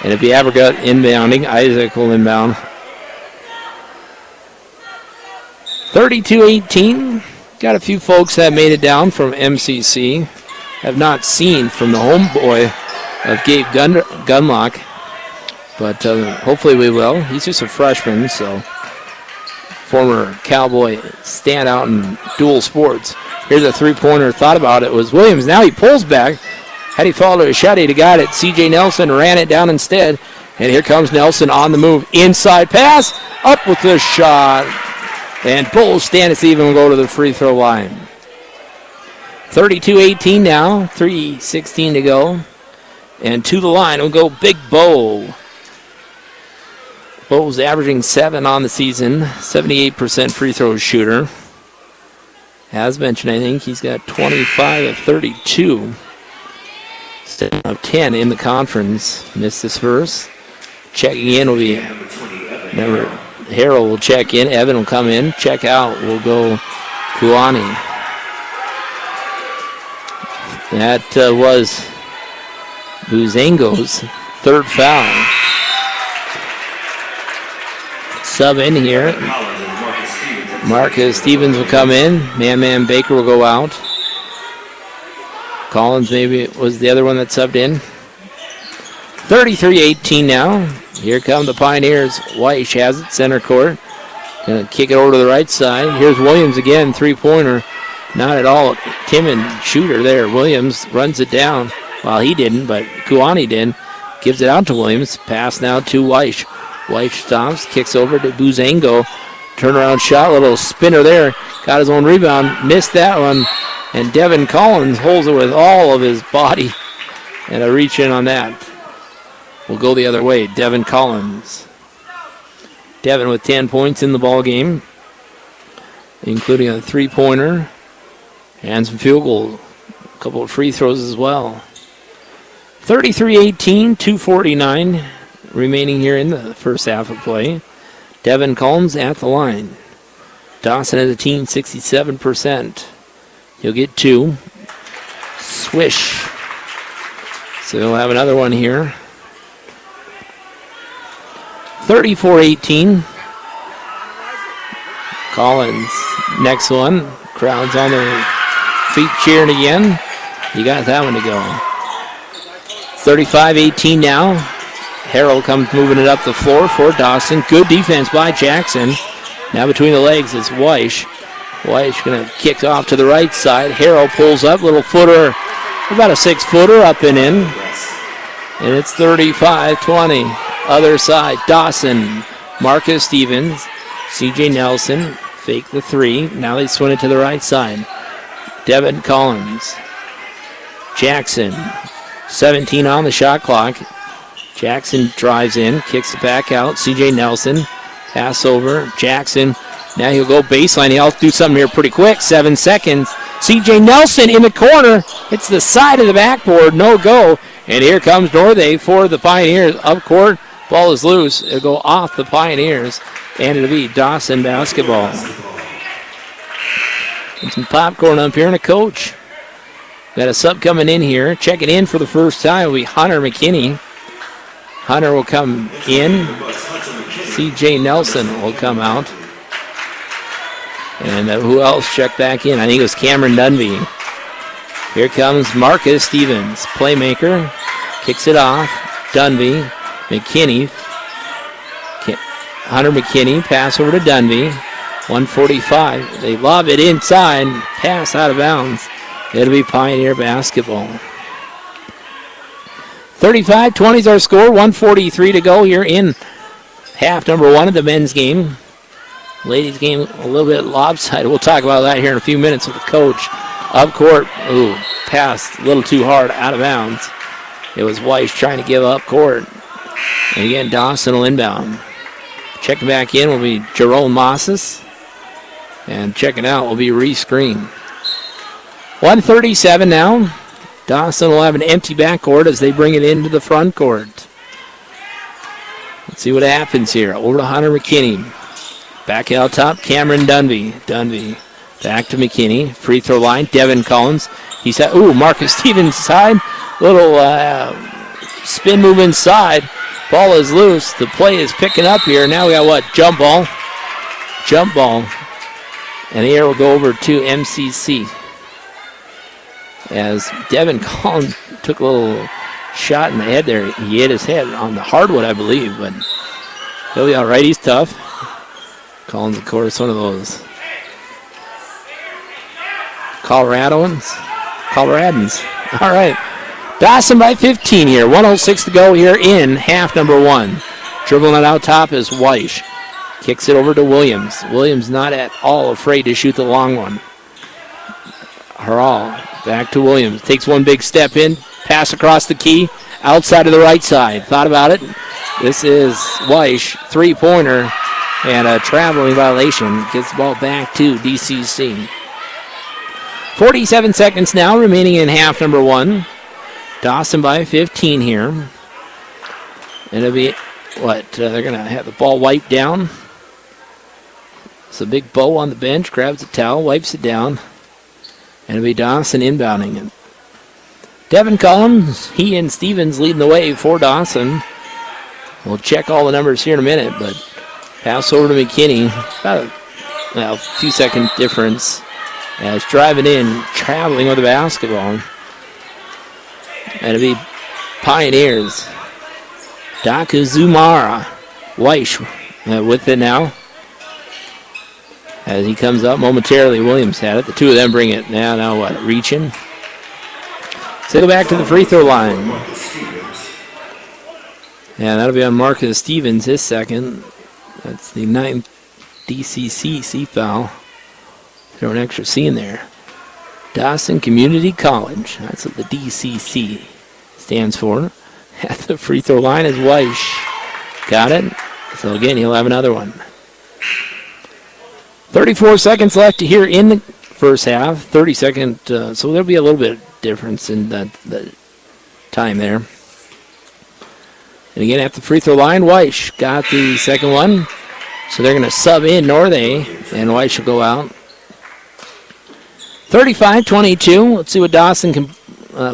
And it'll be Abergut inbounding. Isaac will inbound. 32-18. Got a few folks that made it down from MCC. Have not seen from the homeboy of Gabe Gunlock. But hopefully we will. He's just a freshman, so former Cowboy standout in dual sports. Here's a 3-pointer. Thought about it was Williams. Now he pulls back. Had he followed a shot, he'd have got it. C.J. Nelson ran it down instead. And here comes Nelson on the move. Inside pass. Up with the shot. And Bull Stanis will go to the free throw line. 32-18 now. 3:16 to go. And to the line will go Big Bo. Bo's averaging 7 on the season. 78% free throw shooter. As mentioned, I think he's got 25 of 32. Instead of 10 in the conference. Missed this first. Checking in will be Harold will check in. Evan will come in. Check out will go Kuani. That was Buzango's 3rd foul. Sub in here. Marcus Stevens will come in. Man Baker will go out. Collins maybe was the other one that subbed in. 33-18 now. Here come the Pioneers. Weish has it, center court. Gonna kick it over to the right side. Here's Williams again, three-pointer. Not at all timid shooter there. Williams runs it down. Well, he didn't, but Kuani did. Gives it out to Williams. Pass now to Weish. Weish stops, kicks over to Buzango. Turnaround shot, little spinner there. Got his own rebound, missed that one. And Devin Collins holds it with all of his body. And a reach in on that. We'll go the other way. Devin Collins. Devin with 10 points in the ball game, including a three-pointer and some field goal. A couple of free throws as well. 33-18, 2:49 remaining here in the first half of play. Devin Collins at the line. Dawson as a team, 67%. He'll get two. Swish. So he'll have another one here. 34-18. Collins, next one. Crowd's on their feet cheering again. You got that one to go. 35-18 now. Harrell comes moving it up the floor for Dawson. Good defense by Jackson. Now between the legs is Weish. Weish going to kick off to the right side. Harrell pulls up, little footer, about a 6-footer up and in. And it's 35-20. Other side, Dawson, Marcus Stevens, C.J. Nelson, fake the three. Now they swing it to the right side. Devin Collins. Jackson, 17 on the shot clock. Jackson drives in, kicks it back out. C.J. Nelson, pass over. Jackson, now he'll go baseline. He'll do something here pretty quick. 7 seconds. C.J. Nelson in the corner. It's the side of the backboard. No go. And here comes Northey for the Pioneers. Up court. Ball is loose. It'll go off the Pioneers. And it'll be Dawson basketball. And some popcorn up here and a coach. Got a sub coming in here. Checking in for the first time will be Hunter McKinney. Hunter will come in. C.J. Nelson will come out. And who else checked back in? I think it was Cameron Dunby. Here comes Marcus Stevens, playmaker. Kicks it off. Dunby. McKinney. Hunter McKinney. Pass over to Dunby. 1:45. They lob it inside. Pass out of bounds. It'll be Pioneer basketball. 35-20 is our score. 1:43 to go here in half number one of the men's game. Ladies game a little bit lopsided. We'll talk about that here in a few minutes with the coach. Up court. Ooh, passed a little too hard out of bounds. It was Weiss trying to give up court. And again, Dawson will inbound. Checking back in will be Jerome Mosses. And checking out will be Reese Green. 1:37 now. Dawson will have an empty backcourt as they bring it into the front court. Let's see what happens here. Over to Hunter McKinney. Back out top, Cameron Dunby. Dunby back to McKinney. Free throw line, Devin Collins. He's at, Marcus Stevens side. Little spin move inside. Ball is loose. The play is picking up here. Now we got what? Jump ball. Jump ball. And the air will go over to MCC. As Devin Collins took a little shot in the head there. He hit his head on the hardwood, I believe, but he'll be all right. He's tough. Collins, of course, one of those Coloradans. All right. Dawson by 15 here. 1:06 to go here in half number one. Dribbling it out top is Weish. Kicks it over to Williams. Williams not at all afraid to shoot the long one. Harrell back to Williams. Takes one big step in. Pass across the key. Outside of the right side. Thought about it. This is Weish. Three-pointer. And a traveling violation. Gets the ball back to DCC. 47 seconds now remaining in half number one. Dawson by 15 here. And it'll be, they're going to have the ball wiped down. So big Bo on the bench, grabs a towel, wipes it down. And it'll be Dawson inbounding it. Devin Collins, he and Stevens leading the way for Dawson. We'll check all the numbers here in a minute, but pass over to McKinney. About a few second difference. As driving in, traveling with the basketball. And it'll be Pioneers. Takazumara. Weish with it now. As he comes up momentarily, Williams had it. The two of them bring it now what? Reaching. So go back to the free throw line. Yeah, that'll be on Marcus Stevens, his second. That's the 9th DCC foul. Throw an extra C in there. Dawson Community College. That's what the DCC stands for. At the free throw line is Weish. Got it. So again, he'll have another one. 34 seconds left here in the first half. 30-second, so there'll be a little bit of difference in the time there. And again, at the free throw line, Weish got the second one. So they're going to sub in Northey, and Weish will go out. 35-22. Let's see what Dawson can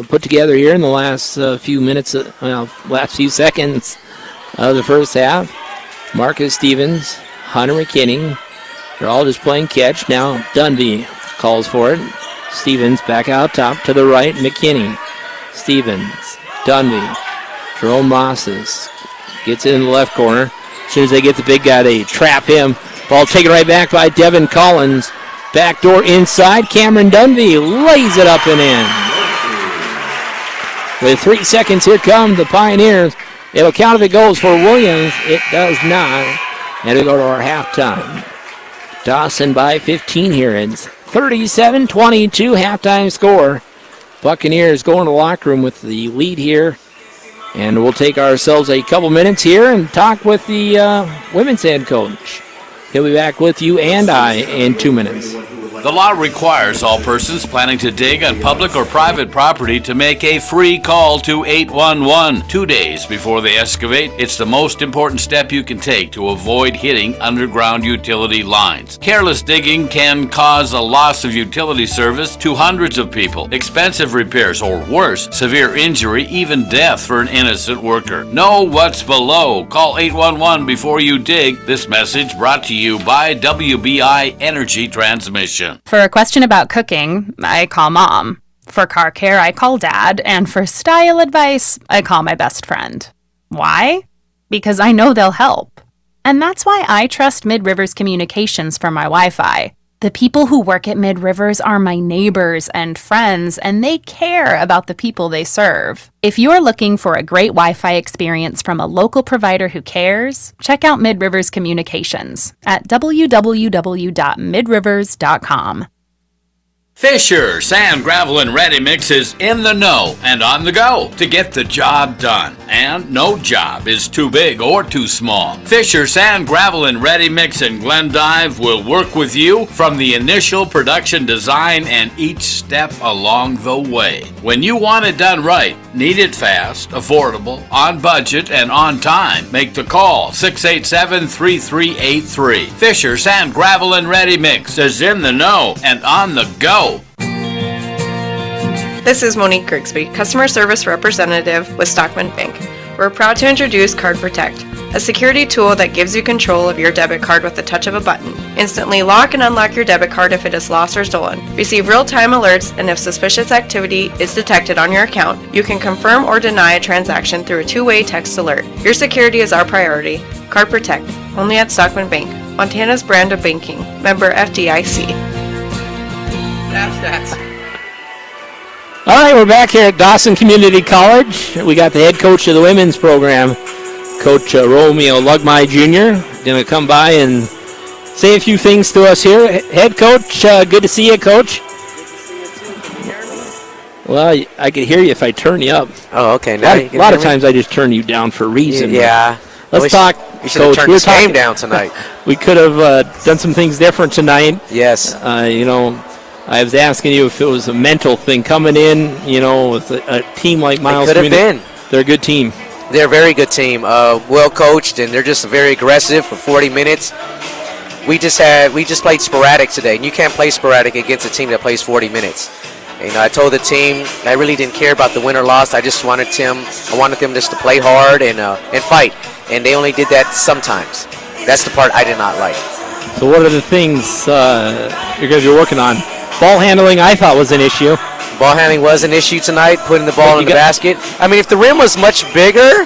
put together here in the last few minutes, last few seconds of the first half. Marcus Stevens, Hunter McKinney. They're all just playing catch. Now Dunby calls for it. Stevens back out top to the right. McKinney. Stevens. Dunby. Jerome Mosses gets it in the left corner. As soon as they get the big guy, they trap him. Ball taken right back by Devin Collins. Backdoor inside. Cameron Dunby lays it up and in. With 3 seconds, here come the Pioneers. It'll count if it goes for Williams. It does not. And we go to our halftime. Dawson by 15 here. It's 37-22 halftime score. Buccaneers go in the locker room with the lead here. And we'll take ourselves a couple minutes here and talk with the women's head coach. He'll be back with you and I in 2 minutes. The law requires all persons planning to dig on public or private property to make a free call to 811 2 days before they excavate. It's the most important step you can take to avoid hitting underground utility lines. Careless digging can cause a loss of utility service to hundreds of people, expensive repairs, or worse, severe injury, even death for an innocent worker. Know what's below. Call 811 before you dig. This message brought to you by WBI Energy Transmission. For a question about cooking, I call Mom. For car care, I call Dad. And for style advice, I call my best friend. Why? Because I know they'll help. And that's why I trust Mid-Rivers Communications for my Wi-Fi. The people who work at Mid-Rivers are my neighbors and friends, and they care about the people they serve. If you're looking for a great Wi-Fi experience from a local provider who cares, check out Mid-Rivers Communications at www.midrivers.com. Fisher Sand, Gravel, and Ready Mix is in the know and on the go to get the job done. And no job is too big or too small. Fisher Sand, Gravel, and Ready Mix in Glendive will work with you from the initial production design and each step along the way. When you want it done right, need it fast, affordable, on budget, and on time, make the call 687-3383. Fisher Sand, Gravel, and Ready Mix is in the know and on the go. This is Monique Grigsby, Customer Service Representative with Stockman Bank. We're proud to introduce Card Protect, a security tool that gives you control of your debit card with the touch of a button. Instantly lock and unlock your debit card if it is lost or stolen. Receive real-time alerts, and if suspicious activity is detected on your account, you can confirm or deny a transaction through a two-way text alert. Your security is our priority. Card Protect, only at Stockman Bank, Montana's brand of banking. Member FDIC. All right, we're back here at Dawson Community College. We got the head coach of the women's program, Coach Romeo Lugmai Jr. Going to come by and say a few things to us here. Head coach, good to see you, Coach. Well, I could hear you if I turn you up. Oh, okay. Now a lot of times I just turn you down for a reason. Yeah. Let's talk, You should have Coach. turned this game down tonight. We could have done some things different tonight. Yes. I was asking you if it was a mental thing coming in, with a team like Miles. It could have been. They're a good team. They're a very good team, well coached, and they're just very aggressive for 40 minutes. We just played sporadic today, and you can't play sporadic against a team that plays 40 minutes. I told the team I really didn't care about the win or loss. I wanted them just to play hard and fight, and they only did that sometimes. That's the part I did not like. So what are the things you're going to be working on? Ball handling, I thought, was an issue. Ball handling was an issue tonight, putting the ball in the basket. I mean, if the rim was much bigger,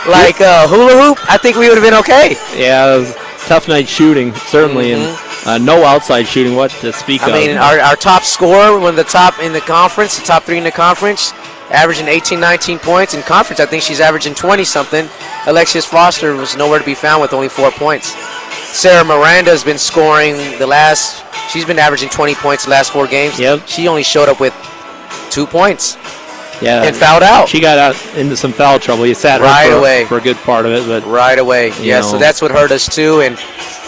like hula hoop, I think we would have been okay. Yeah, it was a tough night shooting, certainly, and no outside shooting, what to speak of. I mean, our top scorer, one of the top in the conference, the top 3 in the conference, averaging 18, 19 points. In conference, I think she's averaging 20-something. Alexius Foster was nowhere to be found with only 4 points. Sarah Miranda has been scoring she's been averaging 20 points the last 4 games. Yep. She only showed up with 2 points. Yeah. And fouled out. She got out into some foul trouble. You sat right her away for a good part of it. But right away. Yeah, so that's what hurt us too. And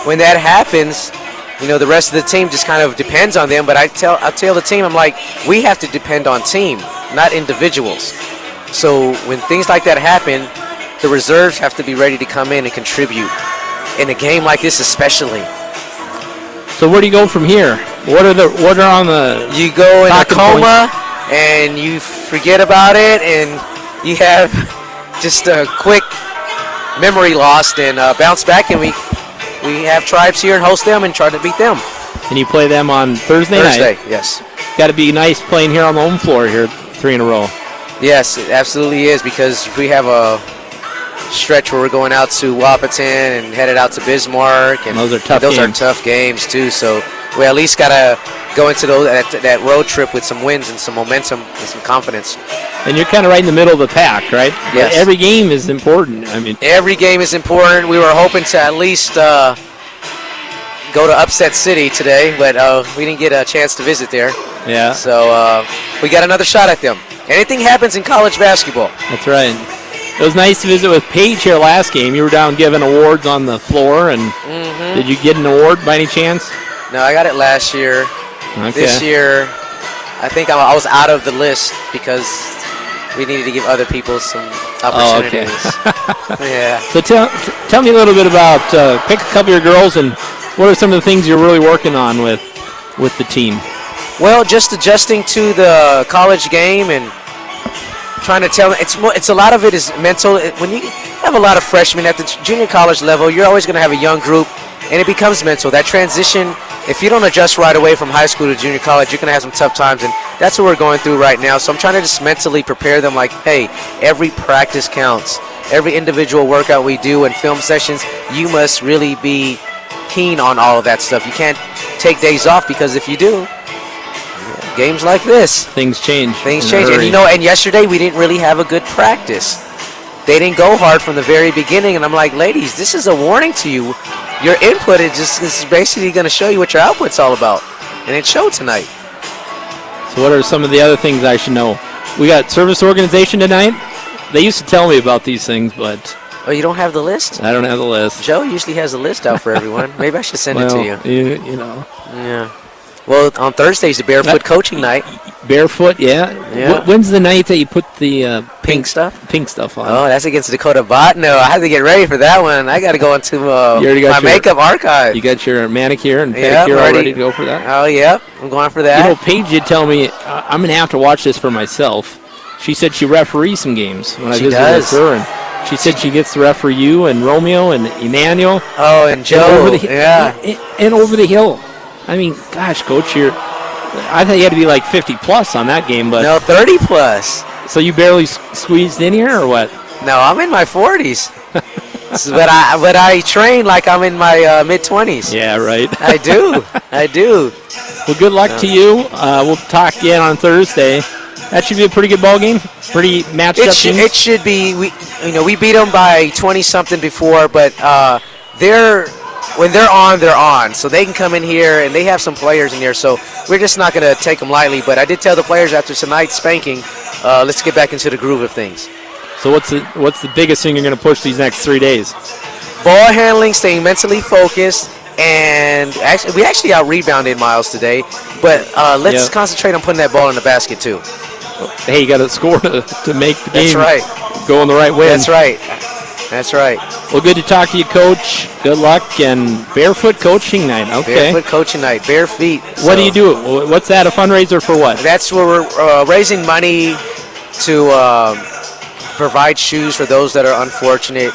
when that happens, the rest of the team just kind of depends on them. But I tell the team, I'm like, we have to depend on team, not individuals. So when things like that happen, the reserves have to be ready to come in and contribute. In a game like this especially. So where do you go from here? What are on the... You go in a coma and you forget about it and you have just a quick memory loss and bounce back, and we have Tribes here and host them and try to beat them. And you play them on Thursday night? Thursday, yes. Got to be nice playing here on the home floor here 3 in a row. Yes, it absolutely is, because we have a stretch where we're going out to Wahpeton and headed out to Bismarck, and those are tough games. Those are tough games too. So we at least gotta go into that road trip with some wins and some momentum and some confidence. And you're kind of right in the middle of the pack, right? Yes. Every game is important. I mean, every game is important. We were hoping to at least go to Upset City today, but we didn't get a chance to visit there. Yeah. So we got another shot at them. Anything happens in college basketball. That's right. It was nice to visit with Paige here last game. You were down giving awards on the floor, and did you get an award by any chance? No, I got it last year. Okay. This year, I think I was out of the list because we needed to give other people some opportunities. Oh, okay. Yeah. So tell me a little bit about, pick a couple of your girls, and what are some of the things you're really working on with the team? Well, just adjusting to the college game and trying to tell them, it's a lot of it is mental. When you have a lot of freshmen at the junior college level, you're always going to have a young group, and it becomes mental. That transition, if you don't adjust right away from high school to junior college, you're going to have some tough times, and that's what we're going through right now. So I'm trying to just mentally prepare them like, hey, every practice counts. Every individual workout we do and film sessions, you must really be keen on all of that stuff. You can't take days off, because if you do, games like this, things change. And yesterday we didn't really have a good practice. They didn't go hard from the very beginning, and I'm like, ladies, this is a warning to you. Your input is basically going to show you what your output's all about, and it showed tonight. So what are some of the other things I should know? We got service organization tonight. They used to tell me about these things, but... Oh, you don't have the list? I don't have the list. Joe usually has the list out for everyone. Maybe I should send it to you. You know. Yeah. Well, on Thursday's the Barefoot coaching night. Barefoot, yeah. When's the night that you put the pink stuff? Pink stuff on. Oh, that's against Dakota Botno. I have to get ready for that one. I got to go into my makeup archive. You got your manicure and pedicure all ready to go for that? Oh, yeah. I'm going for that. Paige did tell me, I'm going to have to watch this for myself. She said she referees some games when I visited with her. And she said she gets to referee you and Romeo and Emmanuel. Oh, and Joe. And over the hill. I mean, gosh, Coach, I thought you had to be like 50-plus on that game, but... No, 30-plus. So you barely squeezed in here, or what? No, I'm in my 40s. but I train like I'm in my mid-20s. Yeah, right. I do. Well, good luck to you. We'll talk again on Thursday. That should be a pretty good ball game. Pretty matched up teams. It should be. We beat them by 20-something before, but when they're on. So they can come in here, and they have some players in here. So we're just not going to take them lightly. But I did tell the players after tonight's spanking, let's get back into the groove of things. So what's the biggest thing you're going to push these next 3 days? Ball handling, staying mentally focused, and we actually out-rebounded Miles today. But let's concentrate on putting that ball in the basket, too. Hey, you got to score to make the game go in the right way. That's right. Well, good to talk to you, Coach. Good luck, and Barefoot Coaching Night. Okay. Barefoot Coaching Night, bare feet. What do you do? What's that, a fundraiser for what? That's where we're raising money to provide shoes for those that are unfortunate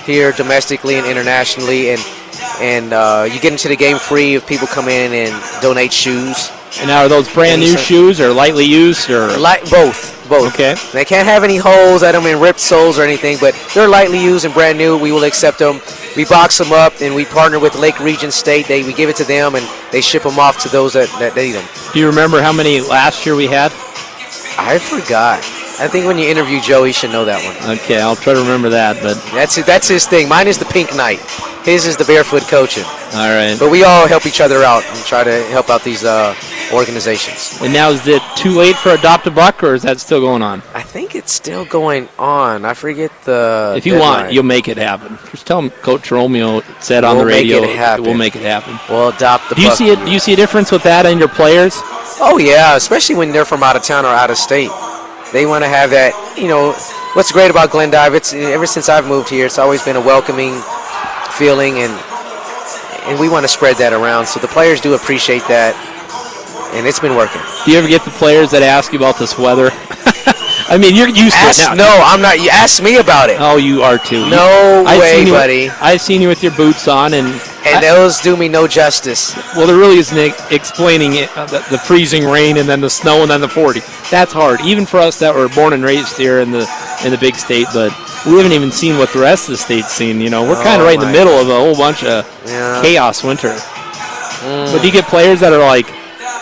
here domestically and internationally. And you get into the game free if people come in and donate shoes. And now are those brand new shoes or lightly used or? Both. Okay. They can't have any holes at them and ripped soles or anything, but they're lightly used and brand new. We will accept them. We box them up, and we partner with Lake Region State. We give it to them, and they ship them off to those that need them. Do you remember how many last year we had? I forgot. I think when you interview Joe, he should know that one. Okay, I'll try to remember that. But that's his thing. Mine is the Pink Knight. His is the Barefoot Coaching. All right. But we all help each other out and try to help out these organizations. And now, is it too late for Adopt a Buck, or is that still going on? I think it's still going on. I forget the If you deadline. want, you'll make it happen. Just tell them Coach Romeo said on the radio, we'll make it happen. We'll adopt the Do you buck. see it? Do you see a difference with that in your players? Oh, yeah, especially when they're from out of town or out of state. They want to have that, what's great about Glendive, it's ever since I've moved here, it's always been a welcoming feeling, and we want to spread that around. So the players do appreciate that, and it's been working. Do you ever get the players that ask you about this weather? I mean, you're used to it now. No, I'm not. You ask me about it. Oh, you are too. No way, buddy. I've seen you with your boots on, and those do me no justice. Well, there really isn't explaining it, the freezing rain and then the snow and then the 40. That's hard, even for us that were born and raised here in the big state. But we haven't even seen what the rest of the state's seen. We're kind of right in the middle of a whole bunch of chaos winter. But do you get players that are like,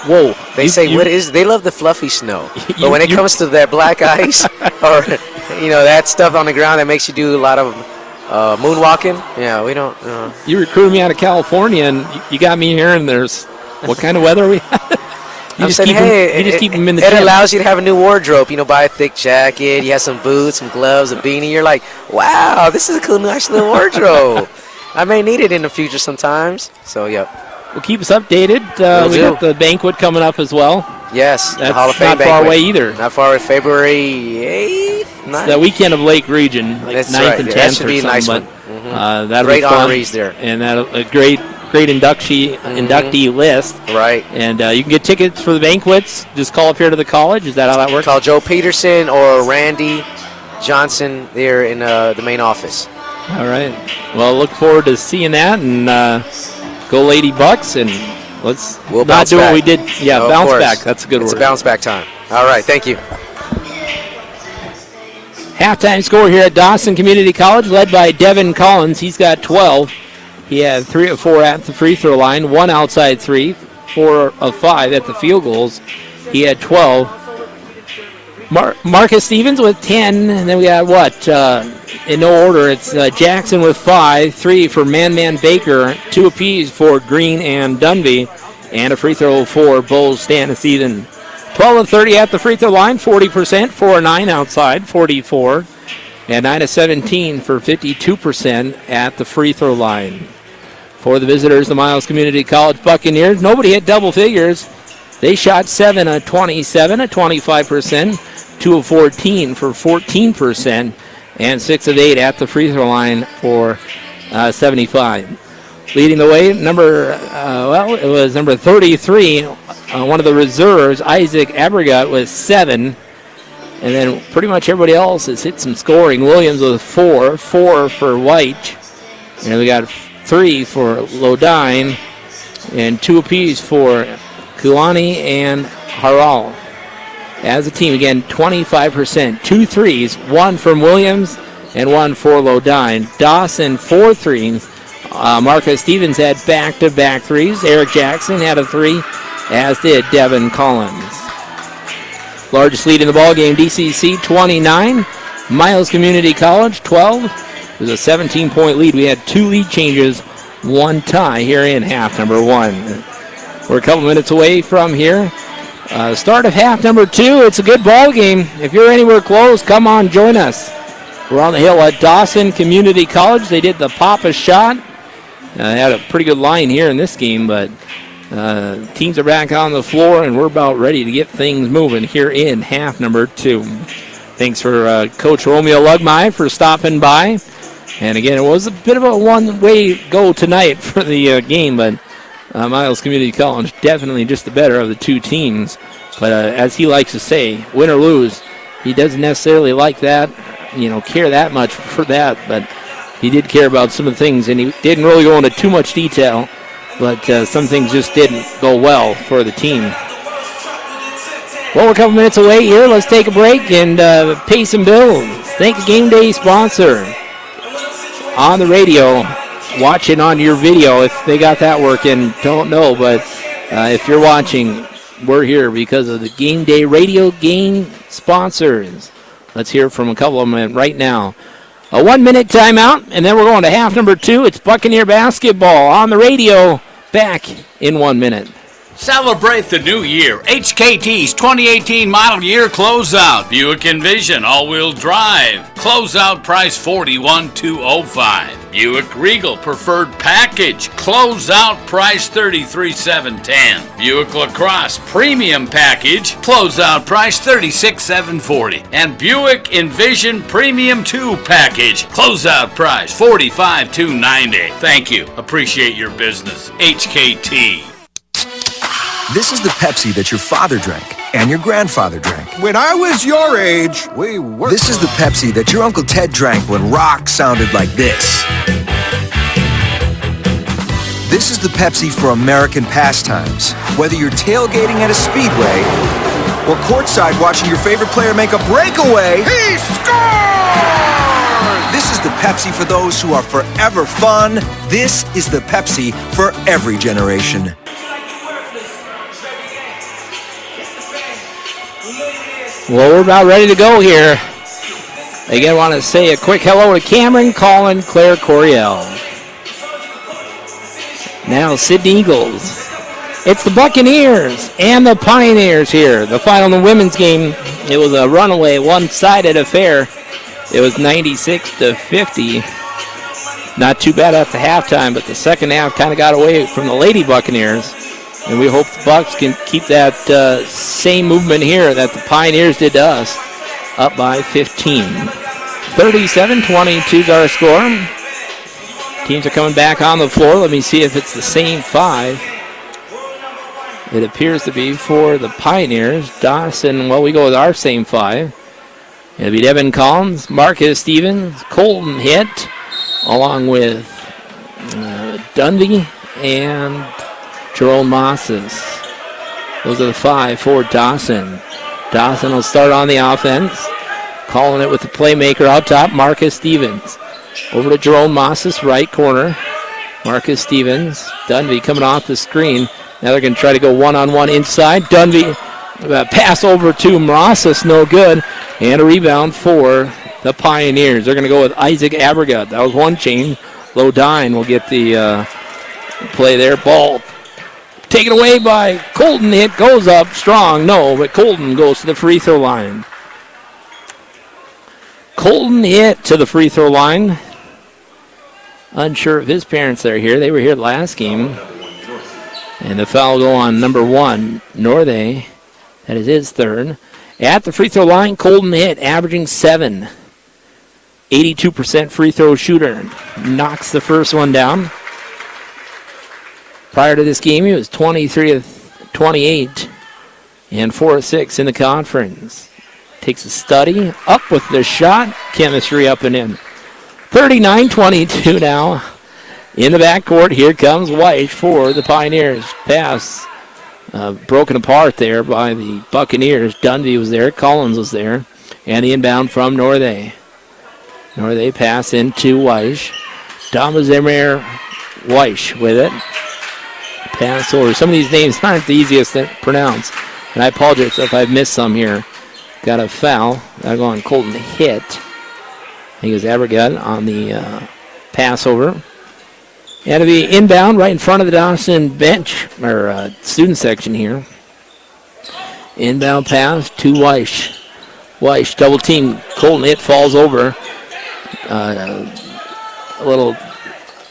whoa? They say, what is? They love the fluffy snow. But when it comes to that black ice or, that stuff on the ground that makes you do a lot of moonwalking, yeah, we don't. You recruited me out of California, and you got me here, and there's, what kind of weather are we having? You just keep them in the It gym. allows you to have a new wardrobe. Buy a thick jacket, you have some boots, some gloves, a beanie. You're like, wow, this is a cool, nice little wardrobe. I may need it in the future sometimes. So, yep. Well, keep us updated. We got the banquet coming up as well. Yes, that's the Hall of Fame not banquet. far away either. Not far away, February 8th, 9th. It's the weekend of Lake Region, like That's 9th right. and 10th That should be a or nice something. one. That'll Great be fun. honorees there. And a great inductee list. Right. And you can get tickets for the banquets. Just call up here to the college. Is that how that works? Call Joe Peterson or Randy Johnson there in the main office. All right. Well, look forward to seeing that, and go Lady Bucks, and we'll not do back. what we did. Yeah, of bounce course. back. That's a good It's word. a bounce back time. All right. Thank you. Halftime score here at Dawson Community College, led by Devin Collins. He's got 12. He had 3 of 4 at the free throw line, 1 outside 3, 4 of 5 at the field goals. He had 12. Marcus Stevens with 10, and then we got in no order, it's Jackson with 5, 3 for Man Baker, 2 apiece for Green and Dunby, and a free throw for Bowles Stanisian. 12 of 30 at the free throw line, 40%, 4 of 9 outside, 44, and 9 of 17 for 52% at the free throw line. For the visitors, the Miles Community College Buccaneers, nobody hit double figures. They shot 7 of 27 at 25%, 2 of 14 for 14%, and 6 of 8 at the free throw line for 75. Leading the way, it was number 33, one of the reserves, Isaac Abregat, with 7. And then pretty much everybody else has hit some scoring. Williams with 4 for White. And we got 3 for Lodine, and 2 apiece for Kulani and Haral. As a team, again, 25%, 2 threes, 1 from Williams and 1 for Lodine. Dawson, 4 threes. Marcus Stevens had back-to-back threes. Eric Jackson had a 3, as did Devin Collins. Largest lead in the ball game, DCC 29, Miles Community College 12. It was a 17-point lead. We had 2 lead changes, 1 tie here in half number 1. We're a couple minutes away from here. Start of half number 2. It's a good ball game. If you're anywhere close, come on, join us. We're on the hill at Dawson Community College. They did the Papa shot. Had a pretty good line here in this game, but teams are back on the floor, and we're about ready to get things moving here in half number 2. Thanks for Coach Romeo Lugmai for stopping by. And again, it was a bit of a one-way go tonight for the game, but Miles Community College definitely just the better of the 2 teams. But as he likes to say, win or lose, he doesn't necessarily like that, care that much for that, but he did care about some of the things, and he didn't really go into too much detail, but some things just didn't go well for the team. Well, we're a couple minutes away here. Let's take a break and pay some bills. Thank the Game Day sponsor. On the radio, watching on your video. If they got that working, don't know. But if you're watching, we're here because of the Game Day radio game sponsors. Let's hear from a couple of them right now. A 1-minute timeout, and then we're going to half number 2. It's Buccaneer basketball on the radio. Back in 1 minute. Celebrate the new year. HKT's 2018 model year closeout. Buick Envision all-wheel drive. Closeout price $41,205. Buick Regal preferred package. Closeout price $33,710. Buick LaCrosse premium package. Closeout price $36,740. And Buick Envision Premium 2 package. Closeout price $45,290. Thank you. Appreciate your business. HKT. This is the Pepsi that your father drank and your grandfather drank. When I was your age, we were... This is the Pepsi that your Uncle Ted drank when rock sounded like this. This is the Pepsi for American pastimes. Whether you're tailgating at a speedway or courtside watching your favorite player make a breakaway, he scored! This is the Pepsi for those who are forever fun. This is the Pepsi for every generation. Well, we're about ready to go here. Again, I want to say a quick hello to Cameron, Colin, Claire, Coriel. Now, Sydney Eagles. It's the Buccaneers and the Pioneers here. The final in the women's game, it was a runaway, one-sided affair. It was 96-50. Not too bad at the halftime, but the second half kind of got away from the Lady Buccaneers. And we hope the Bucs can keep that same movement here that the Pioneers did to us, up by 15. 37-22 is our score. Teams are coming back on the floor. Let me see if it's the same 5. It appears to be for the Pioneers. Dawson, well, we go with our same 5. It'll be Devin Collins, Marcus Stevens, Colton Hitt, along with Dundee and Jerome Mosses. Those are the 5 for Dawson. Dawson will start on the offense. Calling it with the playmaker out top, Marcus Stevens. Over to Jerome Mosses, right corner. Marcus Stevens. Dunby coming off the screen. Now they're going to try to go one-on-one inside. Dunby, pass over to Mosses, no good. And a rebound for the Pioneers. They're going to go with Isaac Abergut. That was one change. Lodine will get the play there. Ball taken away by Colton. It goes up strong. No, but Colton goes to the free throw line. Colton hit to the free throw line. Unsure if his parents are here. They were here last game. And the foul will go on number 1, Northey. That is his third. At the free throw line, Colton hit, averaging 7. 82% free throw shooter. Knocks the first one down. Prior to this game, he was 23 of 28 and 4 of 6 in the conference. Takes a study, up with the shot, chemistry up and in. 39-22 now in the backcourt. Here comes White for the Pioneers. Pass broken apart there by the Buccaneers. Dundee was there, Collins was there, and the inbound from Northey. Northey pass into Weish. Domazemir Weish with it. Pass over. Some of these names aren't the easiest to pronounce, and I apologize if I've missed some here. Got a foul. That'll go on Colton Hitt. I think it was Abergut on the pass over. And it'll be inbound right in front of the Dawson bench, or student section here. Inbound pass to Weish. Weish double team. Colton Hitt falls over. A little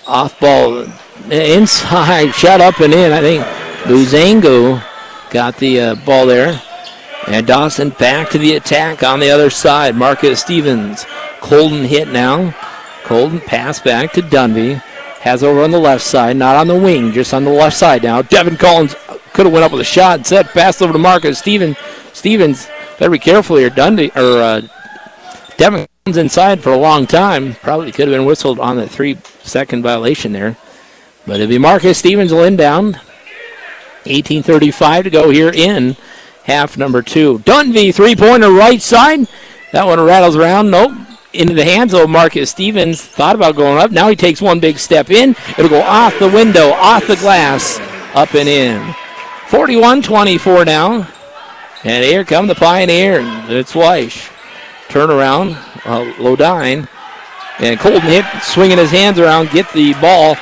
off ball inside, shot up and in. I think Luzango got the ball there. And Dawson back to the attack on the other side. Marcus Stevens. Colton Hitt now. Colton pass back to Dunby. Has over on the left side, not on the wing, just on the left side now. Devin Collins could have went up with a shot. Instead, passed over to Marcus Stevens. Stevens, better be careful here. Devin Collins inside for a long time. Probably could have been whistled on the 3-second violation there. But it'll be Marcus Stevens will inbound. 18:35 to go here in half number 2. Dunvey, three-pointer right side. That one rattles around. Nope. Into the hands of Marcus Stevens. Thought about going up. Now he takes one big step in. It'll go off the window, off the glass, up and in. 41-24 now. And here come the Pioneers. It's Weish. Turnaround. Lodine. And Colton hit, swinging his hands around, get the ball.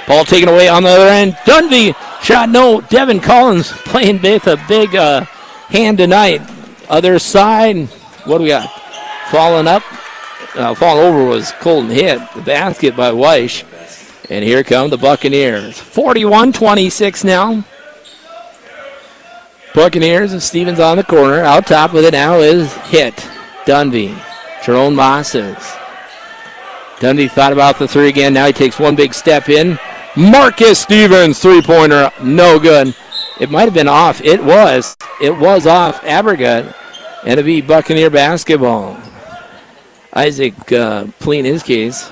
Ball taken away on the other end. Dunvey shot no. Devin Collins playing with a big hand tonight. Other side, what do we got? Falling up. Falling over was Colton hit. The basket by Weish. And here come the Buccaneers. 41-26 now. Buccaneers, Stevens on the corner. Out top with it now is hit. Dunvey. Jerome Mosses. Dunvey thought about the three again. Now he takes one big step in. Marcus Stevens, three-pointer, no good. It might have been off. It was off Abergut. And it'll be Buccaneer basketball. Isaac pleading his case.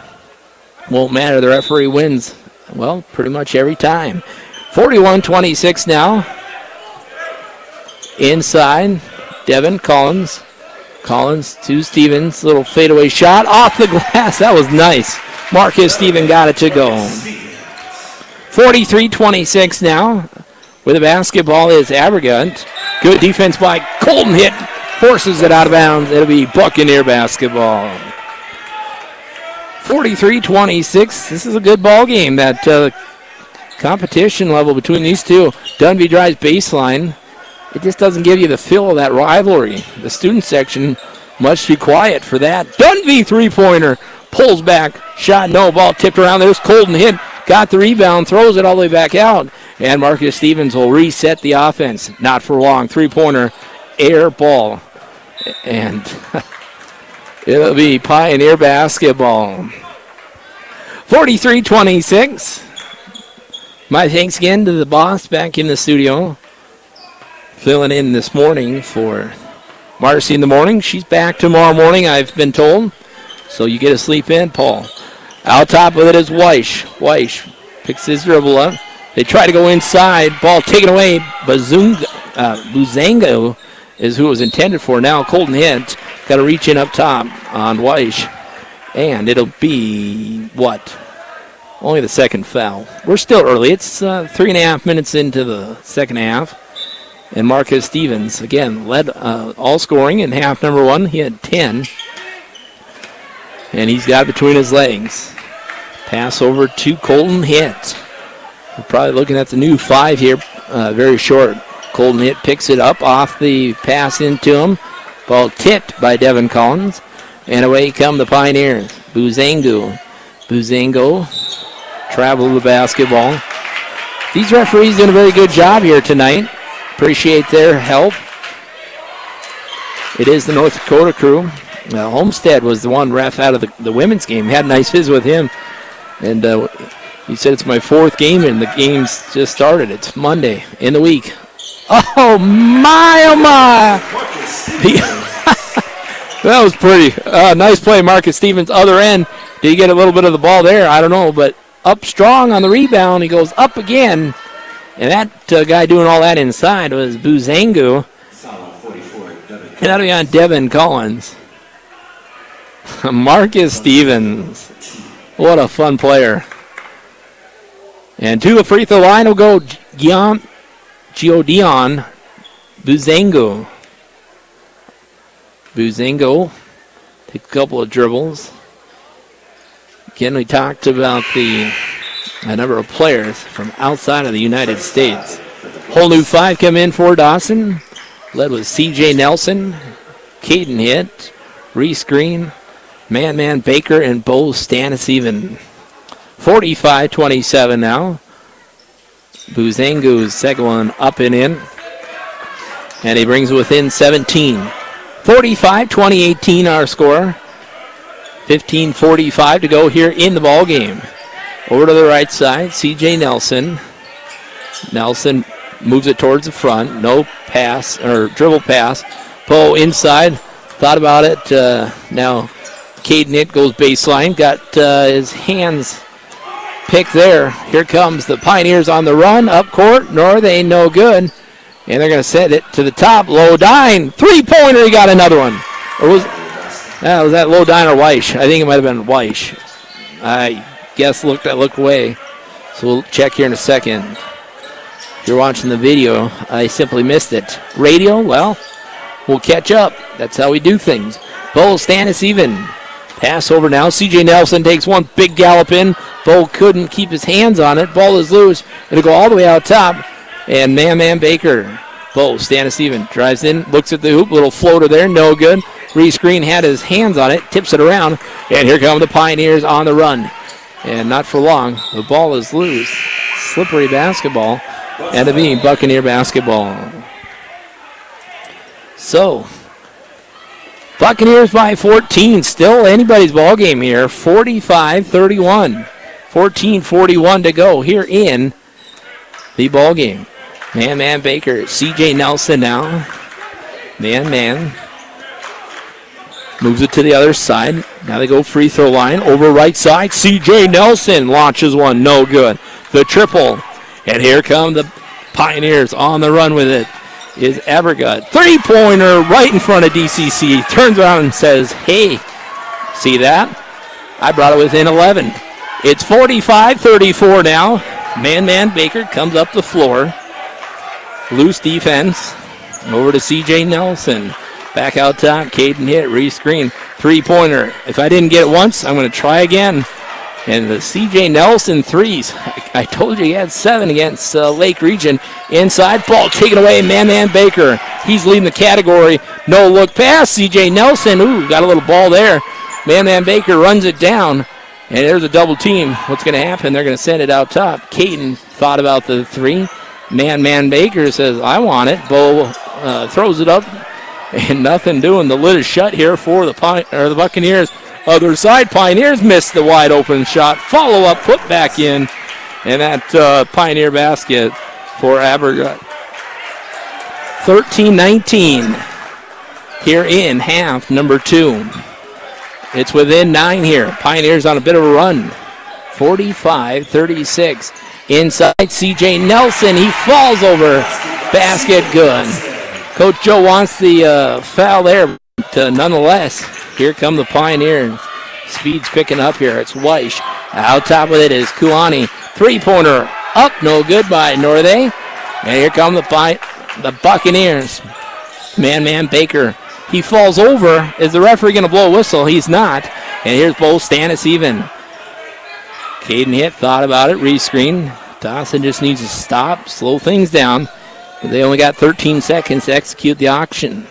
Won't matter. The referee wins, well, pretty much every time. 41-26 now. Inside, Devin Collins. Collins to Stevens. Little fadeaway shot off the glass. That was nice. Marcus Stevens got it to go. 43-26 now. With the basketball is Abergut. Good defense by Colton hit. Forces it out of bounds. It'll be Buccaneer basketball. 43-26. This is a good ball game. That competition level between these two. Dunvey drives baseline. It just doesn't give you the feel of that rivalry. The student section much too quiet for that. Dunvey three-pointer. Pulls back. Shot no. Ball tipped around. There's Colton hit. Got the rebound. Throws it all the way back out. And Marcus Stevens will reset the offense. Not for long. Three-pointer. Air ball. And it'll be Pioneer basketball. 43-26. My thanks again to the boss back in the studio. Filling in this morning for Marcy in the morning. She's back tomorrow morning, I've been told. So you get to sleep in, Paul. Out top with it is Weish. Weish picks his dribble up. They try to go inside. Ball taken away. Buzango is who it was intended for. Now Colton hit. Got to reach in up top on Weish. And it'll be, what? Only the second foul. We're still early. It's 3.5 minutes into the second half. And Marcus Stevens, again, led all scoring in half number 1. He had 10. And he's got it between his legs. Pass over to Colton Hitt. We're probably looking at the new 5 here. Very short. Colton Hitt picks it up off the pass into him. Ball tipped by Devin Collins. And away come the Pioneers. Buzango travel the basketball. These referees doing a very good job here tonight. Appreciate their help. It is the North Dakota crew. Homestead was the one ref out of the women's game. Had a nice visit with him. And he said it's my 4th game and the game's just started. It's Monday in the week. Oh my. That was pretty. Nice play, Marcus Stevens. Other end. Did he get a little bit of the ball there? I don't know. But up strong on the rebound. He goes up again. And that guy doing all that inside was Buzango. And that'll be on Devin Collins. Marcus Stevens. What a fun player. And to the free throw line will go Giodion Buzango. Buzango takes a couple of dribbles. Again, we talked about a number of players from outside of the United States. Whole new 5 come in for Dawson. Led with C.J. Nelson, Caden Hitt, Reese Green, Man Baker, and Bo Stanisiven. 45-27 now. Buzango's second one up and in. And he brings it within 17. 45-20-18 our score. 15:45 to go here in the ball game. Over to the right side, C.J. Nelson. Nelson moves it towards the front. No pass, or dribble pass. Poe inside. Thought about it. Now Caden Hitt goes baseline. Got his hands picked there. Here comes the Pioneers on the run. Up court. Nor they no good. And they're going to set it to the top. Lodine, three-pointer. He got another one. Or was that Lodine or Weish? I think it might have been Weish. I guess I looked away. So we'll check here in a second. If you're watching the video, I simply missed it. Radio, well, we'll catch up. That's how we do things. Bo Stannis even. Pass over now. C.J. Nelson takes one big gallop in. Bo couldn't keep his hands on it. Ball is loose. It'll go all the way out top. And Man Baker. Bo Stannis even drives in, looks at the hoop. Little floater there, no good. Reese Green had his hands on it, tips it around. And here come the Pioneers on the run. And not for long. The ball is loose. Slippery basketball. And it being Buccaneer basketball. So, Buccaneers by 14. Still anybody's ball game here. 45-31. 14:41 to go here in the ball game. Man Baker. C.J. Nelson now. Man. Moves it to the other side. Now they go free throw line. Over right side. C.J. Nelson launches one. No good. The triple. And here come the Pioneers on the run with it. Is Evergut. Three-pointer right in front of DCC. Turns around and says, hey, see that? I brought it within 11. It's 45-34 now. Man Baker comes up the floor. Loose defense. Over to C.J. Nelson. Back out top. Caden hit. Reese Green. Three-pointer. If I didn't get it once, I'm going to try again. And the C.J. Nelson threes. I told you he had 7 against Lake Region. Inside ball taken away. Man Baker. He's leading the category. No look pass. C.J. Nelson. Ooh, got a little ball there. Man Baker runs it down. And there's a double team. What's going to happen? They're going to send it out top. Caden thought about the three. Man Baker says, I want it. Bo throws it up. And nothing doing. The lid is shut here for the Buccaneers. Other side, Pioneers missed the wide open shot. Follow up, put back in. And that Pioneer basket for Abergut. 13-19 here in half number 2. It's within 9 here. Pioneers on a bit of a run. 45-36. Inside, C.J. Nelson. He falls over. Basket good. Coach Joe wants the foul there, but nonetheless, here come the Pioneers. Speed's picking up here. It's Weish. Out top with it is Kuani. Three-pointer up, no good by Northey. And here come the Buccaneers. Man Baker. He falls over. Is the referee going to blow a whistle? He's not. And here's Bo Stannis even. Caden hit, thought about it, rescreen. Dawson just needs to stop, slow things down. They only got 13 seconds to execute the offense.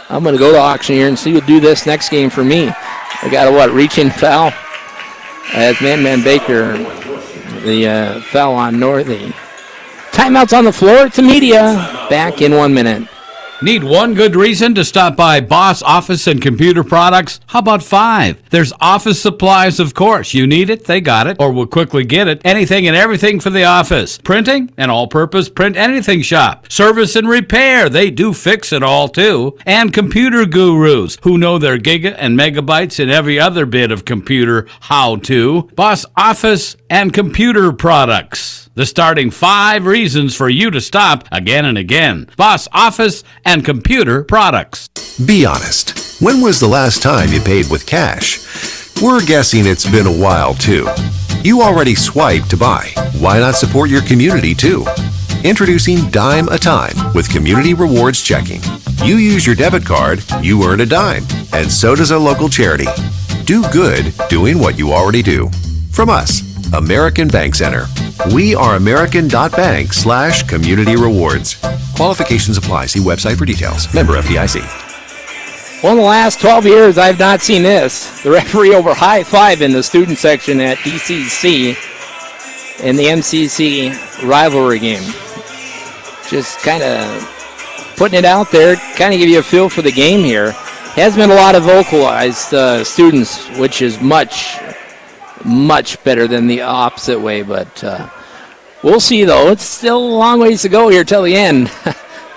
I'm going to go to auction here and see who'll do this next game for me. I got a reach-in foul as Man Baker, the foul on Northey. Timeouts on the floor. It's the media. Back in 1 minute. Need one good reason to stop by Boss Office and Computer Products? How about 5? There's office supplies, of course. You need it, they got it, or will quickly get it. Anything and everything for the office. Printing, an all-purpose print anything shop. Service and repair, they do fix it all too. And computer gurus who know their giga and megabytes and every other bit of computer how-to. Boss Office and Computer Products. The starting 5 reasons for you to stop again and again. Boss Office and Computer Products. Be honest. When was the last time you paid with cash? We're guessing it's been a while too. You already swiped to buy. Why not support your community too? Introducing Dime a Time with Community Rewards Checking. You use your debit card, you earn a dime, and so does a local charity. Do good doing what you already do. From us, American Bank Center. We are american.bank/community rewards. Qualifications apply. See website for details. Member FDIC. Well, in the last 12 years, I've not seen this. The referee over high five in the student section at DCC in the MCC rivalry game. Just kind of putting it out there, kind of give you a feel for the game here. Has been a lot of vocalized students, which is much better than the opposite way, but we'll see, though. It's still a long ways to go here till the end.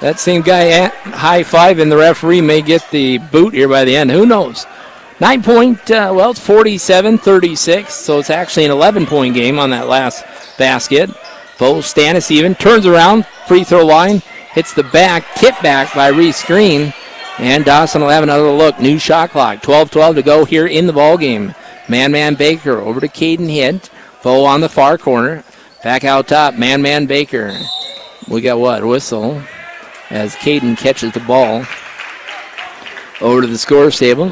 That same guy high five and the referee may get the boot here by the end. Who knows? 9 point, it's 47-36, so it's actually an 11-point game on that last basket. Bo Stannis even turns around, free throw line, hits the back, tip back by Reese Green, and Dawson will have another look. New shot clock, 12-12 to go here in the ball game. Man Baker over to Caden Hint. Bo on the far corner, back out top. Man Baker. We got what? Whistle as Caden catches the ball over to the scorer's table.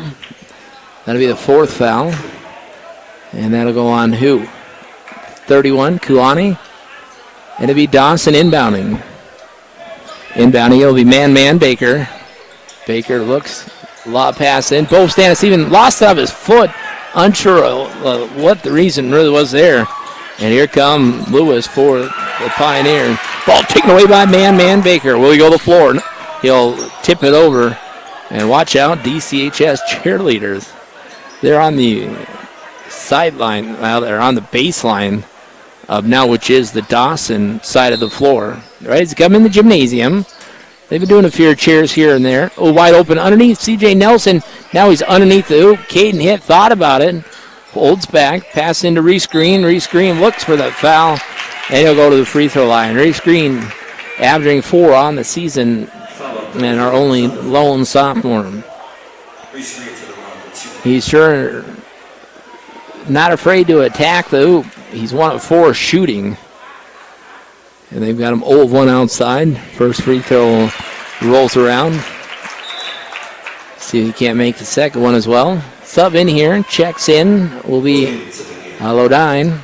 That'll be the 4th foul, and that'll go on who? 31, Kulani. And it'll be Dawson inbounding. Inbounding, it'll be Man Baker. Baker looks, lob pass in. Bo Stannis even lost it off his foot. Unsure what the reason really was there. And here come Lewis for the Pioneers. Ball taken away by Man Baker. Will he go to the floor? He'll tip it over. And watch out, DCHS cheerleaders. They're on the sideline, well, they're on the baseline of now, which is the Dawson side of the floor. Right, he's come in the gymnasium. They've been doing a few cheers here and there. Oh, wide open underneath CJ Nelson. Now he's underneath the hoop. Caden Hit thought about it. Holds back. Pass into Reese Green. Reese Green looks for that foul. And he'll go to the free throw line. Reese Green averaging 4 on the season and our only lone sophomore. He's sure not afraid to attack the hoop. He's 1 of 4 shooting. And they've got him 0 of 1 outside. First free throw rolls around. See if he can't make the second one as well. Sub in here, checks in, will be Lodine.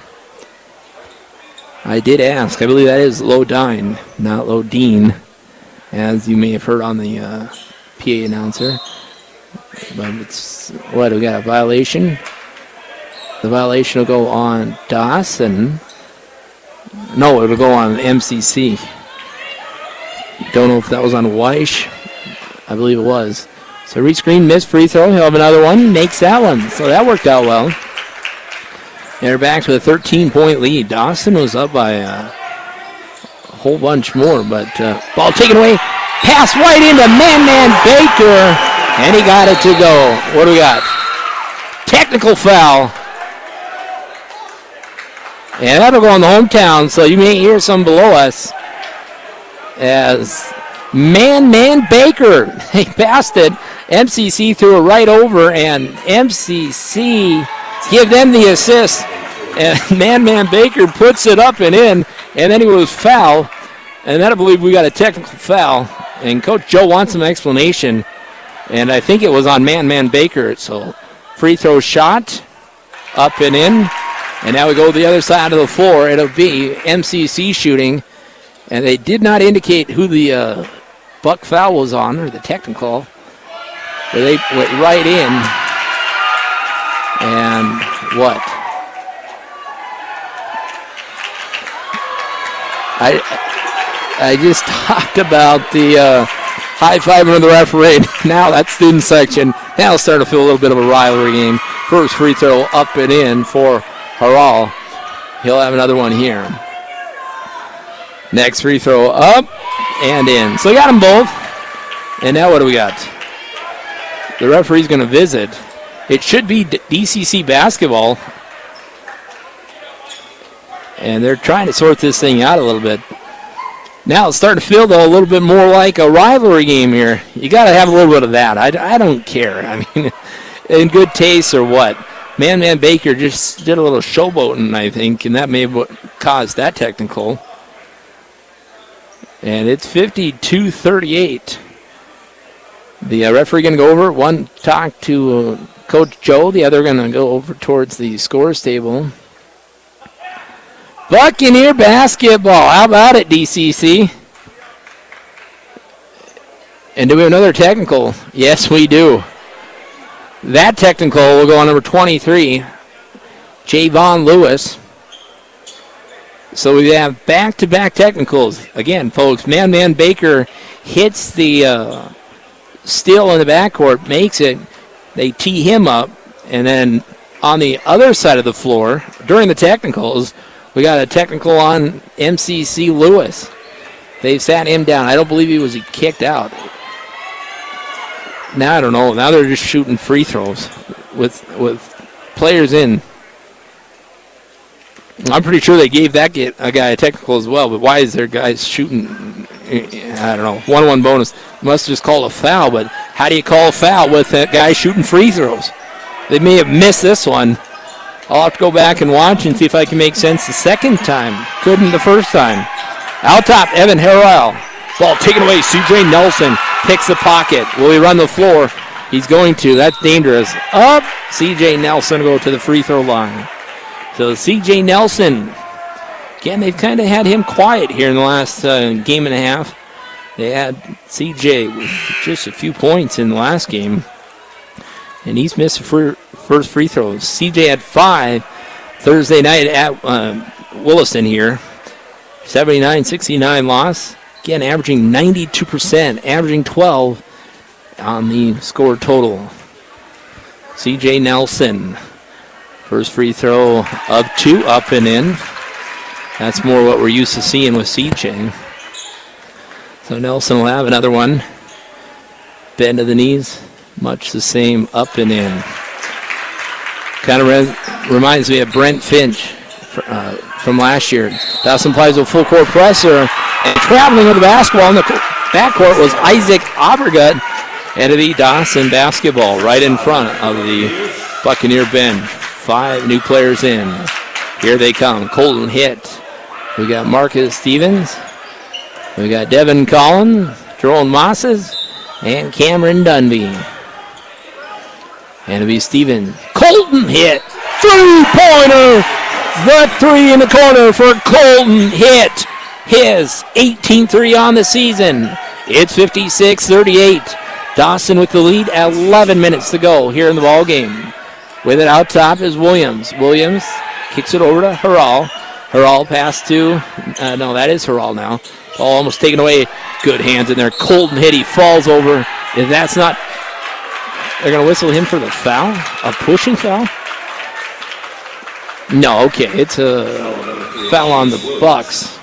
I did ask. I believe that is Lodine, not Lodine, as you may have heard on the PA announcer. But it's, what, we got a violation? The violation will go on Dawson. No, it'll go on MCC. Don't know if that was on Weish. I believe it was. So Reese Green missed free throw. He'll have another one. Makes that one. So that worked out well. And they're back to a 13-point lead. Dawson was up by a whole bunch more, but ball taken away. Pass right into Man Baker, and he got it to go. What do we got? Technical foul. And that'll go on the hometown, so you may hear some below us. As Man Baker, they passed it. MCC threw it right over, and MCC give them the assist. And Man Baker puts it up and in, and then he was fouled. And then I believe we got a technical foul. And Coach Joe wants some explanation. And I think it was on Man Baker. So free throw shot, up and in. And now we go to the other side of the floor. It'll be MCC shooting. And they did not indicate who the buck foul was on, or the technical. But they went right in. And what? I just talked about the high-fiving of the referee. Now that student section, now it's starting to feel a little bit of a rivalry game. First free throw up and in for Harrell. He'll have another one here. Next free throw up and in. So we got them both. And now what do we got? The referee's going to visit. It should be DCC basketball. And they're trying to sort this thing out a little bit. Now it's starting to feel, though, a little bit more like a rivalry game here. You got to have a little bit of that. I don't care. I mean, in good taste or what. Man Baker just did a little showboating, I think, and that may have caused that technical. And it's 52-38. The referee going to go over. One talk to Coach Joe. The other going to go over towards the scores table. Buccaneer basketball. How about it, DCC? And do we have another technical? Yes, we do. That technical will go on number 23, Javon Lewis. So we have back-to-back technicals. Again, folks, Man Baker hits the steal in the backcourt, makes it. They tee him up. And then on the other side of the floor, during the technicals, we got a technical on MCC Lewis. They've sat him down. I don't believe he was kicked out. Now I don't know. Now they're just shooting free throws with players in. I'm pretty sure they gave that a guy a technical as well, but why is there guys shooting? I don't know. 1-1 bonus. Must just call a foul, but how do you call a foul with that guy shooting free throws? They may have missed this one. I'll have to go back and watch and see if I can make sense the second time. Couldn't the first time. Out top, Evan Harrell. Ball taken away. C.J. Nelson picks the pocket. Will he run the floor? He's going to. That's dangerous. Up. C.J. Nelson go to the free throw line. So C.J. Nelson, again, they've kind of had him quiet here in the last game and a half. They had C.J. with just a few points in the last game, and he's missed the first free throws. C.J. had 5 Thursday night at Williston here. 79-69 loss. Again, averaging 92%, averaging 12 on the score total. C.J. Nelson. First free throw of 2, up and in. That's more what we're used to seeing with CJ. So Nelson will have another one. Bend to the knees, much the same, up and in. Kind of reminds me of Brent Finch from last year. Dawson plays a full court presser, and traveling with the basketball in the backcourt was Isaac Abergut. And it'll be Dawson basketball right in front of the Buccaneer bench. 5 new players in. Here they come. Colton Hitt. We got Marcus Stevens. We got Devin Collins, Jerome Mosses, and Cameron Dunby. And it'll be Stevens. Colton Hitt. 3-pointer. The 3 in the corner for Colton Hitt. His 18th 3 on the season. It's 56-38. Dawson with the lead. 11 minutes to go here in the ball game. With it out top is Williams. Williams kicks it over to Harrell. Harrell pass to, no, that is Harrell now. Ball almost taken away. Good hands in there. Colton Hitt, he falls over. If that's not, they're going to whistle him for the foul? A pushing foul? No, okay, it's a foul on the Bucks.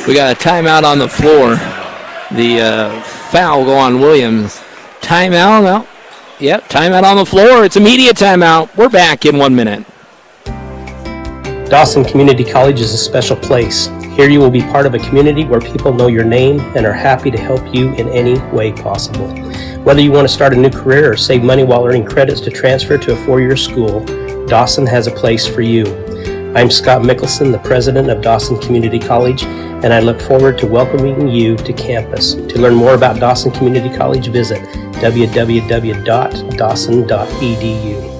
We got a timeout on the floor. The foul will go on Williams. Timeout, no. Yep, timeout on the floor. It's immediate timeout. We're back in 1 minute. Dawson Community College is a special place. Here you will be part of a community where people know your name and are happy to help you in any way possible. Whether you want to start a new career or save money while earning credits to transfer to a 4-year school, Dawson has a place for you. I'm Scott Mickelson, the president of Dawson Community College, and I look forward to welcoming you to campus. To learn more about Dawson Community College, visit www.dawson.edu.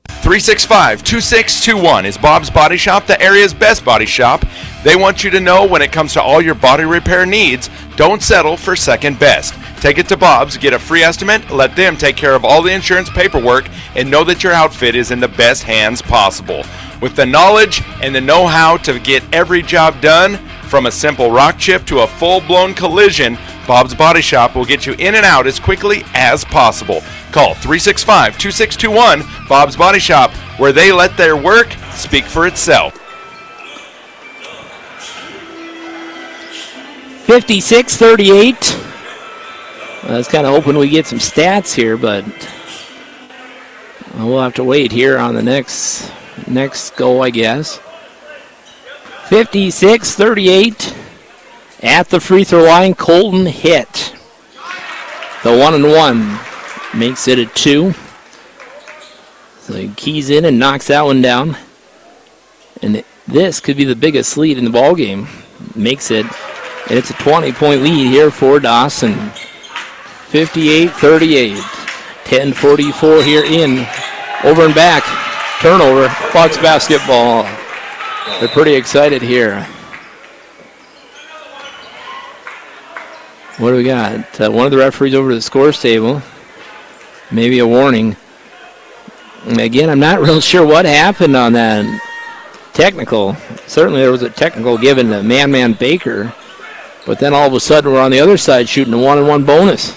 365-2621 is Bob's Body Shop, the area's best body shop. They want you to know when it comes to all your body repair needs, don't settle for second best. Take it to Bob's, get a free estimate, let them take care of all the insurance paperwork, and know that your outfit is in the best hands possible. With the knowledge and the know-how to get every job done, from a simple rock chip to a full-blown collision, Bob's Body Shop will get you in and out as quickly as possible. Call 365-2621, Bob's Body Shop, where they let their work speak for itself. 56-38. I was kind of hoping we get some stats here, but we'll have to wait here on the next go, I guess. 56-38 at the free throw line. Colton Hitt. The 1-and-1 makes it a 2. So he keys in and knocks that one down. And this could be the biggest lead in the ball game. Makes it, and it's a 20-point lead here for Dawson. 58-38. 10:44 here in. Over and back. Turnover. Bucks basketball. They're pretty excited here. What do we got? One of the referees over to the scores table. Maybe a warning. And again, I'm not real sure what happened on that technical. Certainly there was a technical given to Man Baker. But then all of a sudden we're on the other side shooting a 1-and-1 bonus.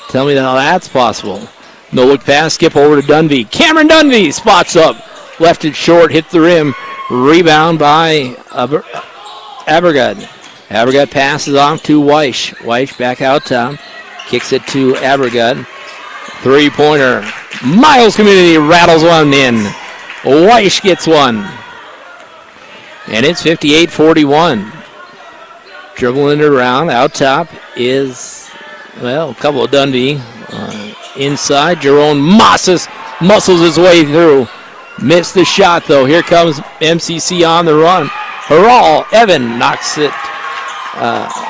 Tell me how that's possible. No look pass, skip over to Dunby. Cameron Dunby spots up. Left it short, hit the rim. Rebound by Abergut. Abergut passes off to Weish. Weish back out top. Kicks it to Abergut. 3-pointer. Miles Community rattles one in. Weish gets one. And it's 58-41. Dribbling it around. Out top is, well, a couple of Dundee. Inside, Jerome Mosses muscles his way through. Missed the shot, though. Here comes MCC on the run. Harrell, Evan knocks it,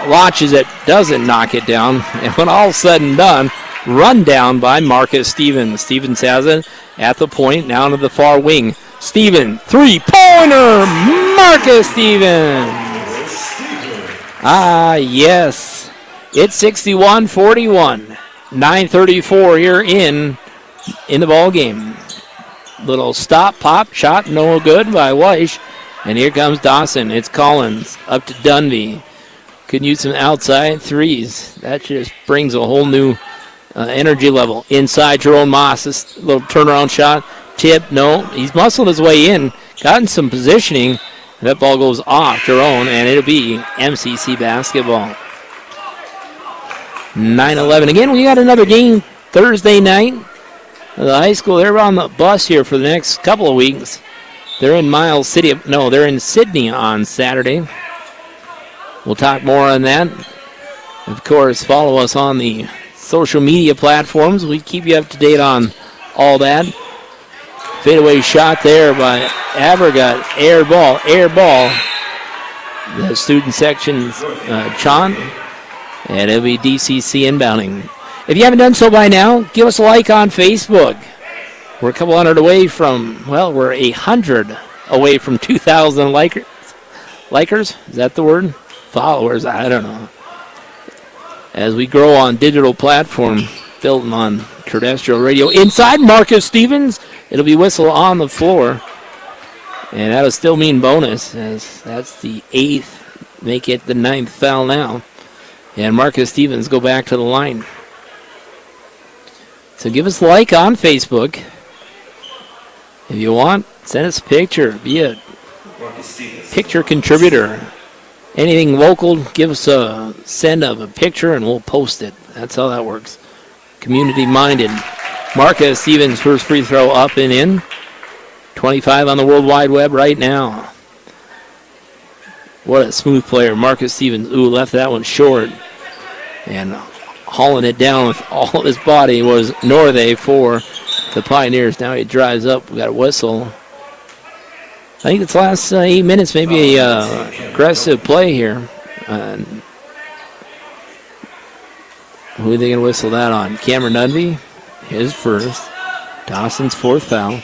launches it, doesn't knock it down. And when all's said and done, run down by Marcus Stevens. Stevens has it at the point, now to the far wing. Stevens, three-pointer, Marcus Stevens. Ah, yes. It's 61-41. 9:34 here in the ball game. Little stop, pop, shot, no good by Weish. And here comes Dawson. It's Collins up to Dunby. Could use some outside threes. That just brings a whole new energy level. Inside, Jerome Moss. This little turnaround shot. Tip, no. He's muscled his way in. Gotten some positioning. That ball goes off Jerome, and it'll be MCC basketball. 9-11. Again, we got another game Thursday night. The high school, they're on the bus here for the next couple of weeks. They're in Miles City. No, they're in Sydney on Saturday. We'll talk more on that. Of course, follow us on the social media platforms. We keep you up to date on all that. Fadeaway shot there by Avergut. Air ball. The student section's Chant. And it'll be DCC inbounding. If you haven't done so by now, give us a like on Facebook. We're a couple hundred away from, well, we're 100 away from 2,000 likers. Likers? Is that the word? Followers? I don't know. As we grow on digital platform, built on terrestrial radio. Inside, Marcus Stevens. It'll be whistle on the floor. And that'll still mean bonus, as that's the 8th. Make it the 9th foul now. And Marcus Stevens go back to the line. So give us a like on Facebook. If you want, send us a picture. Be a picture contributor. Anything local, give us a send of a picture and we'll post it. That's how that works. Community-minded. Marcus Stevens, first free throw up and in. 25 on the World Wide Web right now. What a smooth player. Marcus Stevens, left that one short. And hauling it down with all his body was Northe for the Pioneers. Now he drives up. We got a whistle. I think it's last 8 minutes, maybe a aggressive play here. Who are they going to whistle that on? Cameron Dunby, his first. Dawson's fourth foul.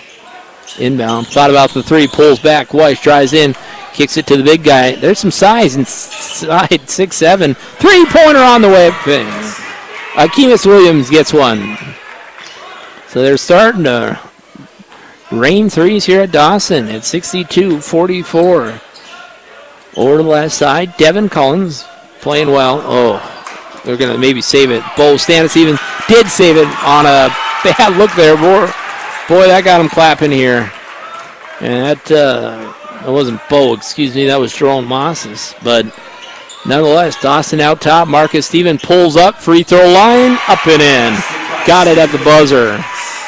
Inbound. Thought about the three. Pulls back. Weiss drives in. Kicks it to the big guy. There's some size inside. 6'7". Three-pointer on the way. Kemis Williams gets one. So they're starting to rain threes here at Dawson at 62-44. Over to the left side. Devin Collins playing well. Oh, they're going to maybe save it. Bo Stanis even did save it on a bad look there. Boy, that got him clapping here. And that wasn't Bo, excuse me. That was Jerome Mosses. But nonetheless, Dawson out top. Marcus Stevens pulls up. Free throw line. Up and in. Got it at the buzzer.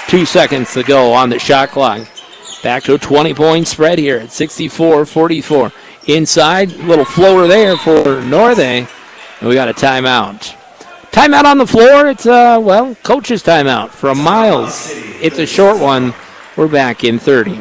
2 seconds to go on the shot clock. Back to a 20-point spread here at 64-44. Inside, little floater there for Northe. And we got a timeout. Timeout on the floor. It's, coach's timeout from Miles. It's a short one. We're back in 30.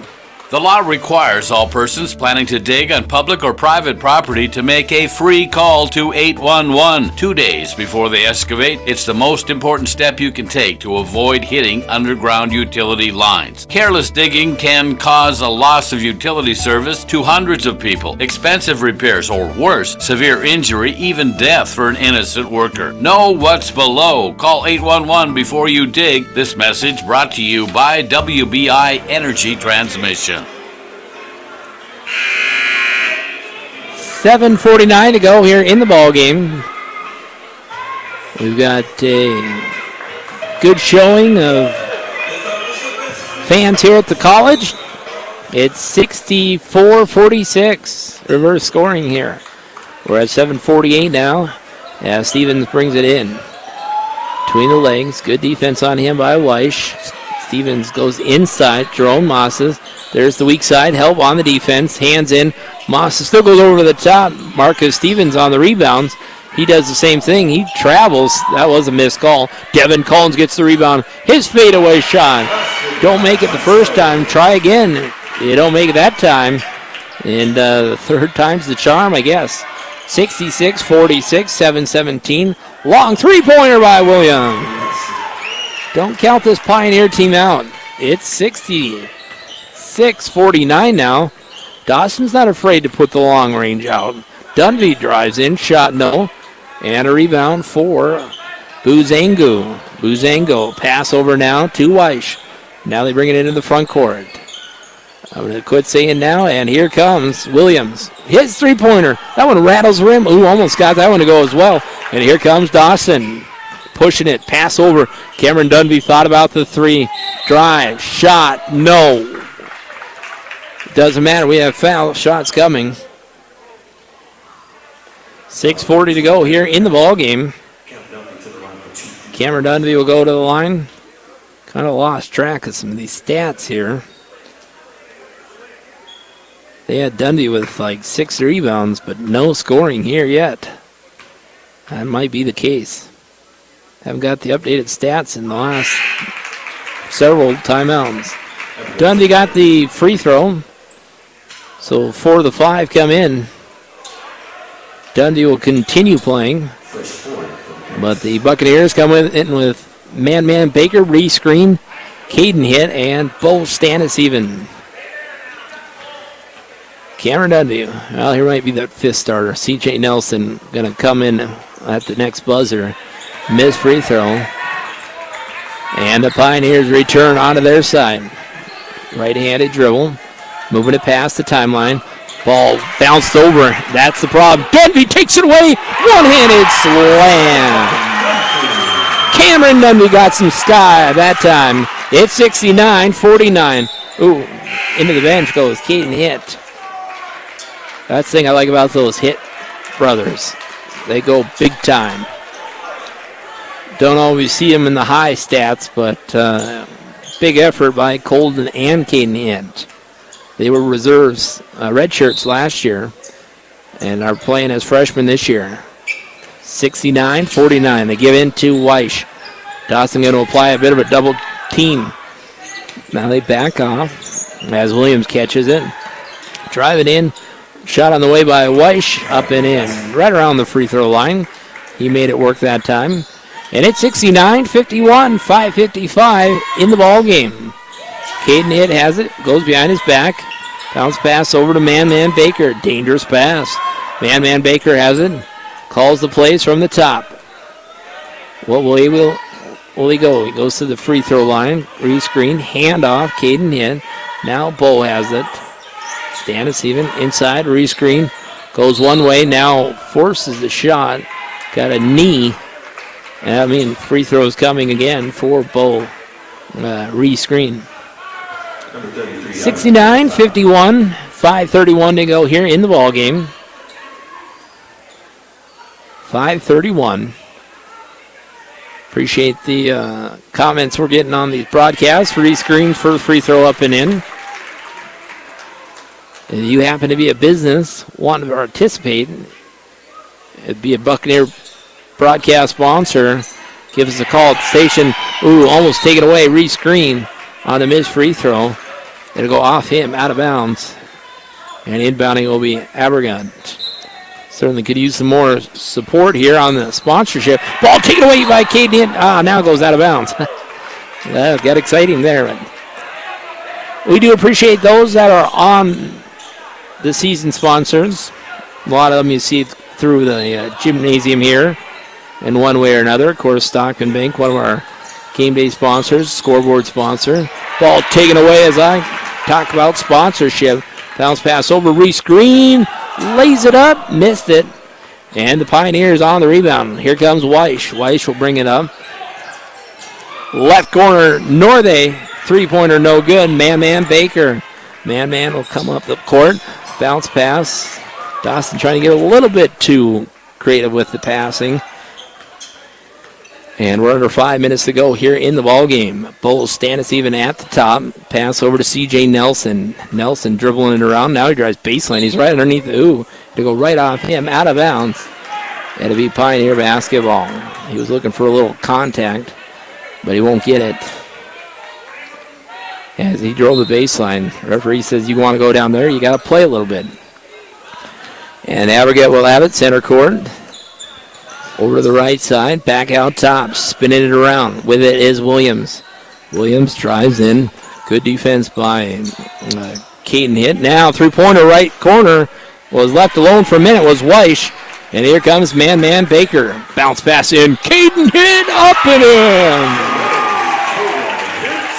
The law requires all persons planning to dig on public or private property to make a free call to 811 2 days before they excavate. It's the most important step you can take to avoid hitting underground utility lines. Careless digging can cause a loss of utility service to hundreds of people, expensive repairs, or worse, severe injury, even death for an innocent worker. Know what's below. Call 811 before you dig. This message brought to you by WBI Energy Transmission. 7:49 to go here in the ball game. We've got a good showing of fans here at the college. It's 64-46. Reverse scoring here. We're at 7:48 now. Yeah, Stevens brings it in. Between the legs. Good defense on him by Weish. Stevens goes inside. Jerome Mosses. There's the weak side. Help on the defense. Hands in. Mosses still goes over to the top. Marcus Stevens on the rebounds. He does the same thing. He travels. That was a missed call. Devin Collins gets the rebound. His fadeaway shot. Don't make it the first time. Try again. You don't make it that time. And the third time's the charm, I guess. 66-46, 7-17. Long three-pointer by Williams. Don't count this Pioneer team out. It's 66-49 now. Dawson's not afraid to put the long range out. Dunvey drives in, shot no. And a rebound for Buzango. Buzango, pass over now to Weish. Now they bring it into the front court. I'm going to quit saying now, and here comes Williams. His three-pointer. That one rattles the rim. Ooh, almost got that one to go as well. And here comes Dawson. Pushing it, pass over. Cameron Dunvey thought about the three. Drive, shot, no. Doesn't matter, we have foul shots coming. 6:40 to go here in the ball game. Cameron Dunvey will go to the line. Kind of lost track of some of these stats here. They had Dunvey with like 6 rebounds, but no scoring here yet. That might be the case. Haven't got the updated stats in the last several timeouts. Dunvey got the free throw. So 4 of the 5 come in. Dundee will continue playing. But the Buccaneers come in with Man Baker, re-screen, Caden hit, and Bo Stannis even. Cameron Dundee, well, here might be that 5th starter. CJ Nelson going to come in at the next buzzer. Missed free throw. And the Pioneers return onto their side. Right-handed dribble. Moving it past the timeline. Ball bounced over. That's the problem. Dundee takes it away. One-handed slam. Cameron Dundee got some sky that time. It's 69-49. Ooh, into the bench goes Caden Hitt. That's the thing I like about those Hitt brothers. They go big time. Don't always see them in the high stats, but big effort by Colden and Caden Hitt. They were reserves, red shirts last year, and are playing as freshmen this year. 69-49. They give in to Weish. Dawson going to apply a bit of a double team. Now they back off as Williams catches it. Drive it in. Shot on the way by Weish. Up and in. Right around the free throw line. He made it work that time. And it's 69-51, 5:55 in the ball game. Caden Hitt has it, goes behind his back. Bounce pass over to Man Baker. Dangerous pass. Man Baker has it. Calls the plays from the top. What will he go? He goes to the free throw line. Re-screen. Handoff. Caden Hitt. Now Bo has it. Stannis even inside. Re-screen. Goes one way. Now forces the shot. Got a knee. I mean, free throws coming again for Bo. Re-screen. 69-51, 5:31 to go here in the ball game. 5:31. Appreciate the comments we're getting on these broadcasts. Re-screens for the free throw up and in. If you happen to be a business wanting to participate, it'd be a Buccaneer broadcast sponsor. Give us a call at the station. Ooh, almost taken away. Re-screen on the missed free throw. It'll go off him, out of bounds. And inbounding will be Abergun. Certainly could use some more support here on the sponsorship. Ball taken away by Caden. Now it goes out of bounds. That got exciting there. But we do appreciate those that are on the season sponsors. A lot of them you see through the gymnasium here in one way or another. Of course, Stockman Bank, one of our game day sponsors, scoreboard sponsor. Ball taken away as I talk about sponsorship. Bounce pass over, re-screen, lays it up, missed it. And the Pioneers on the rebound. Here comes Weish. Weish will bring it up. Left corner, Northey. Three-pointer no good. Man Baker. Man will come up the court. Bounce pass. Dawson trying to get a little bit too creative with the passing. And we're under 5 minutes to go here in the ball game. Bowles standing even at the top. Pass over to C.J. Nelson. Nelson dribbling it around. Now he drives baseline. He's right underneath the to go right off him, out of bounds. It'll be Pioneer basketball. He was looking for a little contact, but he won't get it. As he drove the baseline, referee says you want to go down there, you got to play a little bit. And Avergett will have it, center court. Over to the right side, back out top, spinning it around. With it is Williams. Williams drives in. Good defense by Caden Hitt. Now, three-pointer right corner was left alone for a minute, was Weish. And here comes Man Baker. Bounce pass in. Caden Hitt up and in.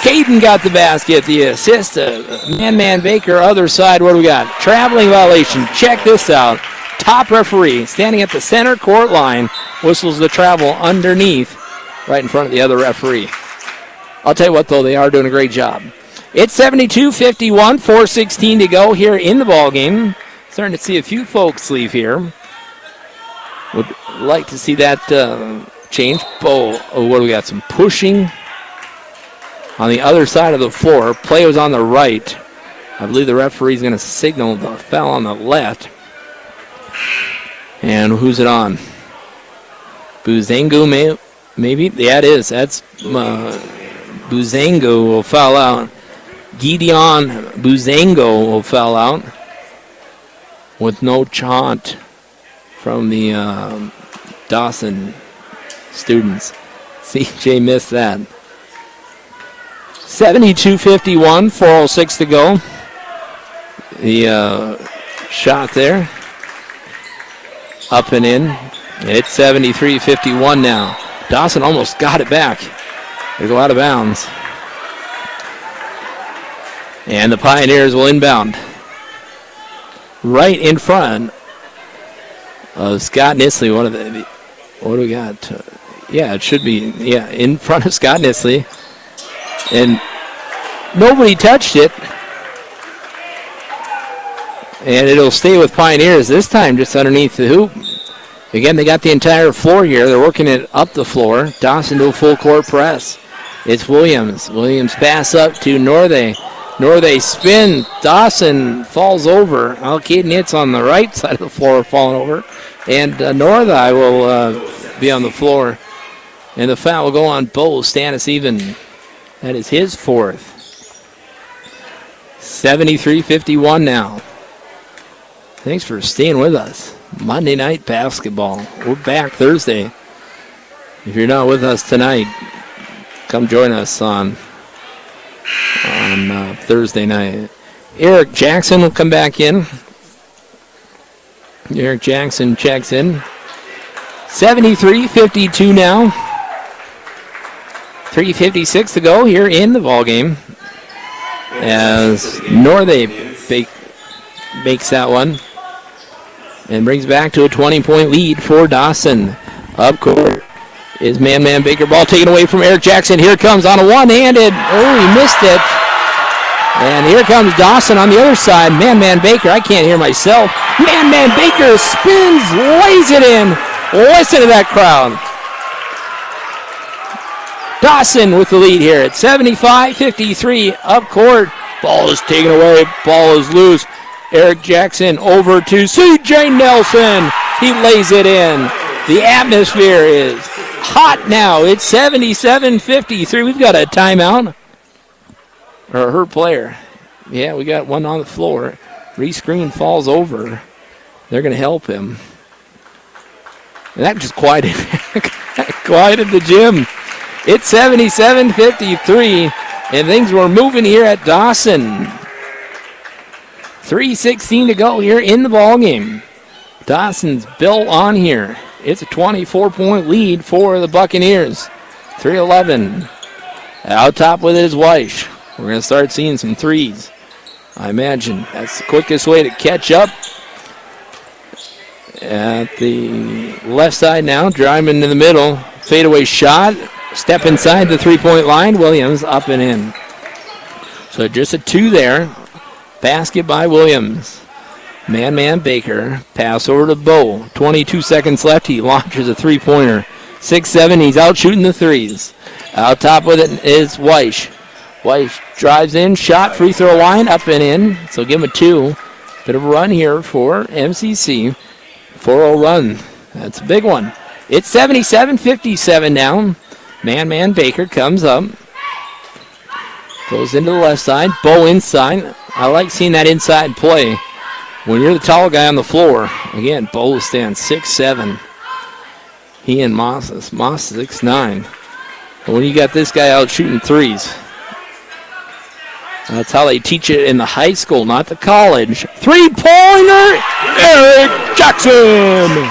Caden got the basket, the assist. Man Baker, other side. What do we got? Traveling violation. Check this out. Top referee standing at the center court line. Whistles the travel underneath, right in front of the other referee. I'll tell you what, though, they are doing a great job. It's 72-51, 4:16 to go here in the ball game. Starting to see a few folks leave here. Would like to see that change. What do we got? Some pushing on the other side of the floor. Play was on the right. I believe the referee's going to signal the foul on the left. And who's it on? Buzango, maybe? Yeah, it is. That's Buzango will foul out. Gideon Buzango will foul out with no chant from the Dawson students. CJ missed that. 72-51, 4:06 to go. The shot there. Up and in. It's 73-51 now. Dawson almost got it back. They go out of bounds. And the Pioneers will inbound. Right in front of Scott Nisley. What do we got? Yeah, it should be. Yeah, in front of Scott Nisley. And nobody touched it. And it'll stay with Pioneers this time just underneath the hoop. Again, they got the entire floor here. They're working it up the floor. Dawson to a full court press. It's Williams. Williams pass up to Northey. Northey spin. Dawson falls over. Caden Hitt's on the right side of the floor falling over. And Northey will be on the floor. And the foul will go on Bowles. Stannis even. That is his fourth. 73-51 now. Thanks for staying with us. Monday night basketball. We're back Thursday. If you're not with us tonight, come join us on Thursday night. Eric Jackson will come back in. Eric Jackson checks in. 73-52 now. 3:56 to go here in the ball game. As Northey makes that one. And brings back to a 20-point lead for Dawson. Up court is Man Baker. Ball taken away from Eric Jackson. Here comes on a one-handed. Oh, he missed it. And here comes Dawson on the other side. Man Baker. I can't hear myself. Man Baker spins, lays it in. Listen to that crowd. Dawson with the lead here at 75-53 up court. Ball is taken away. Ball is loose. Eric Jackson over to C.J. Nelson. He lays it in. The atmosphere is hot now. It's 77-53. We've got a timeout. Or her player. Yeah, we got one on the floor. Reese Green falls over. They're going to help him. And that just quieted the gym. It's 77-53. And things were moving here at Dawson. 3:16 to go here in the ball game. Dawson's built on here. It's a 24-point lead for the Buccaneers. 3:11. Out top with it is Weish. We're going to start seeing some threes. I imagine that's the quickest way to catch up. At the left side now, driving in the middle. Fadeaway shot. Step inside the three-point line. Williams up and in. So just a two there. Basket by Williams. Man Baker. Pass over to Bow. 22 seconds left. He launches a three-pointer. 6'7", he's out shooting the threes. Out top with it is Weish. Weish drives in, shot, free throw line, up and in. So give him a 2. Bit of a run here for MCC. 4-0 run. That's a big one. It's 77-57 now. Man Baker comes up. Goes into the left side. Bo inside. I like seeing that inside play. When you're the tall guy on the floor, again, Bo stands 6'7". He and Moss is 6'9". But when you got this guy out shooting threes, that's how they teach it in the high school, not the college. Three-pointer, Eric Jackson.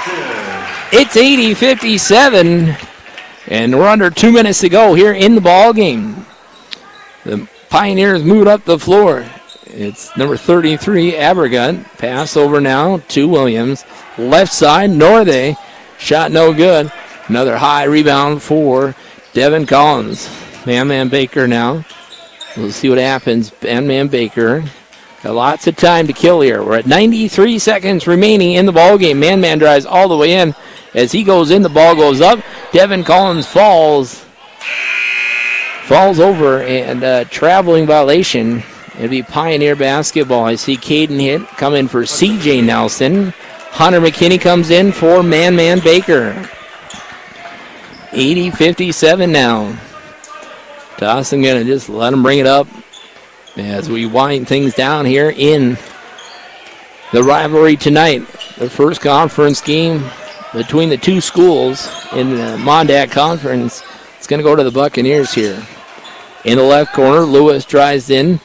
It's 80-57, and we're under 2 minutes to go here in the ball game. The Pioneers moved up the floor. It's number 33, Abergut. Pass over now to Williams. Left side, Northey. Shot no good. Another high rebound for Devin Collins. Man Baker now. We'll see what happens. Man Baker. Got lots of time to kill here. We're at 93 seconds remaining in the ball game. Man drives all the way in. As he goes in, the ball goes up. Devin Collins falls over, and traveling violation. It'll be Pioneer basketball. I see Caden Hitt come in for C.J. Nelson. Hunter McKinney comes in for Man Baker. 80-57 now. Dawson going to just let him bring it up as we wind things down here in the rivalry tonight. The first conference game between the two schools in the Mondac Conference. It's going to go to the Buccaneers here. In the left corner, Lewis drives in.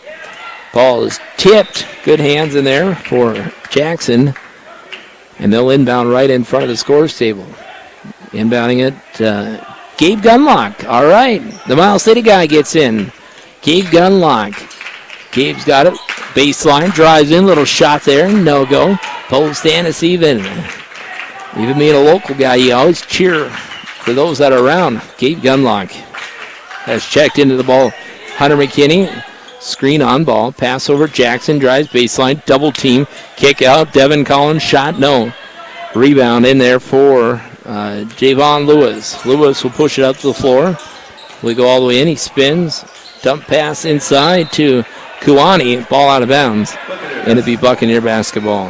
Ball is tipped. Good hands in there for Jackson. And they'll inbound right in front of the scores table. Inbounding it, Gabe Gunlock. All right, the Miles City guy gets in. Gabe Gunlock. Gabe's got it. Baseline, drives in, little shot there, no go. Paul Stannis even being a local guy, you always cheer for those that are around. Gabe Gunlock has checked into the ball. Hunter McKinney, screen on ball, pass over Jackson, drives baseline, double team, kick out, Devin Collins, shot no. Rebound in there for Javon Lewis. Lewis will push it up to the floor. We go all the way in, he spins, dump pass inside to Kuani, ball out of bounds, and it'll be Buccaneer basketball.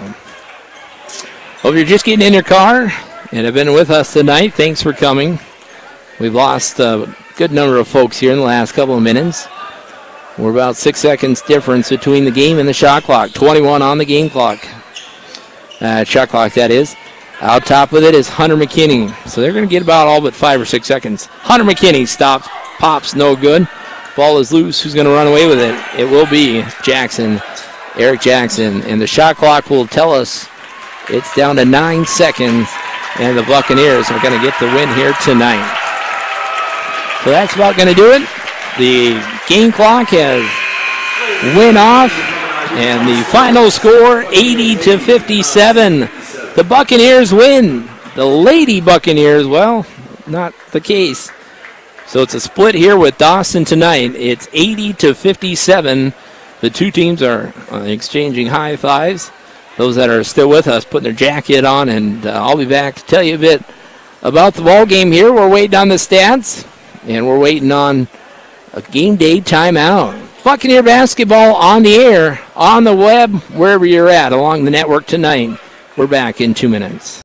Hope you're just getting in your car and have been with us tonight. Thanks for coming. We've lost a good number of folks here in the last couple of minutes. We're about 6 seconds difference between the game and the shot clock. 21 on the game clock. Shot clock, that is. Out top with it is Hunter McKinney. So they're going to get about all but 5 or 6 seconds. Hunter McKinney stops, pops, no good. Ball is loose. Who's going to run away with it? It will be Jackson, Eric Jackson. And the shot clock will tell us it's down to 9 seconds. And the Buccaneers are going to get the win here tonight. So that's about going to do it. The game clock has went off. And the final score, 80-57. The Buccaneers win. The Lady Buccaneers, well, not the case. So it's a split here with Dawson tonight. It's 80-57. The two teams are exchanging high fives. Those that are still with us putting their jacket on, and I'll be back to tell you a bit about the ball game here. We're waiting on the stats, and we're waiting on a game day timeout. Buccaneer basketball on the air, on the web, wherever you're at along the network tonight. We're back in 2 minutes.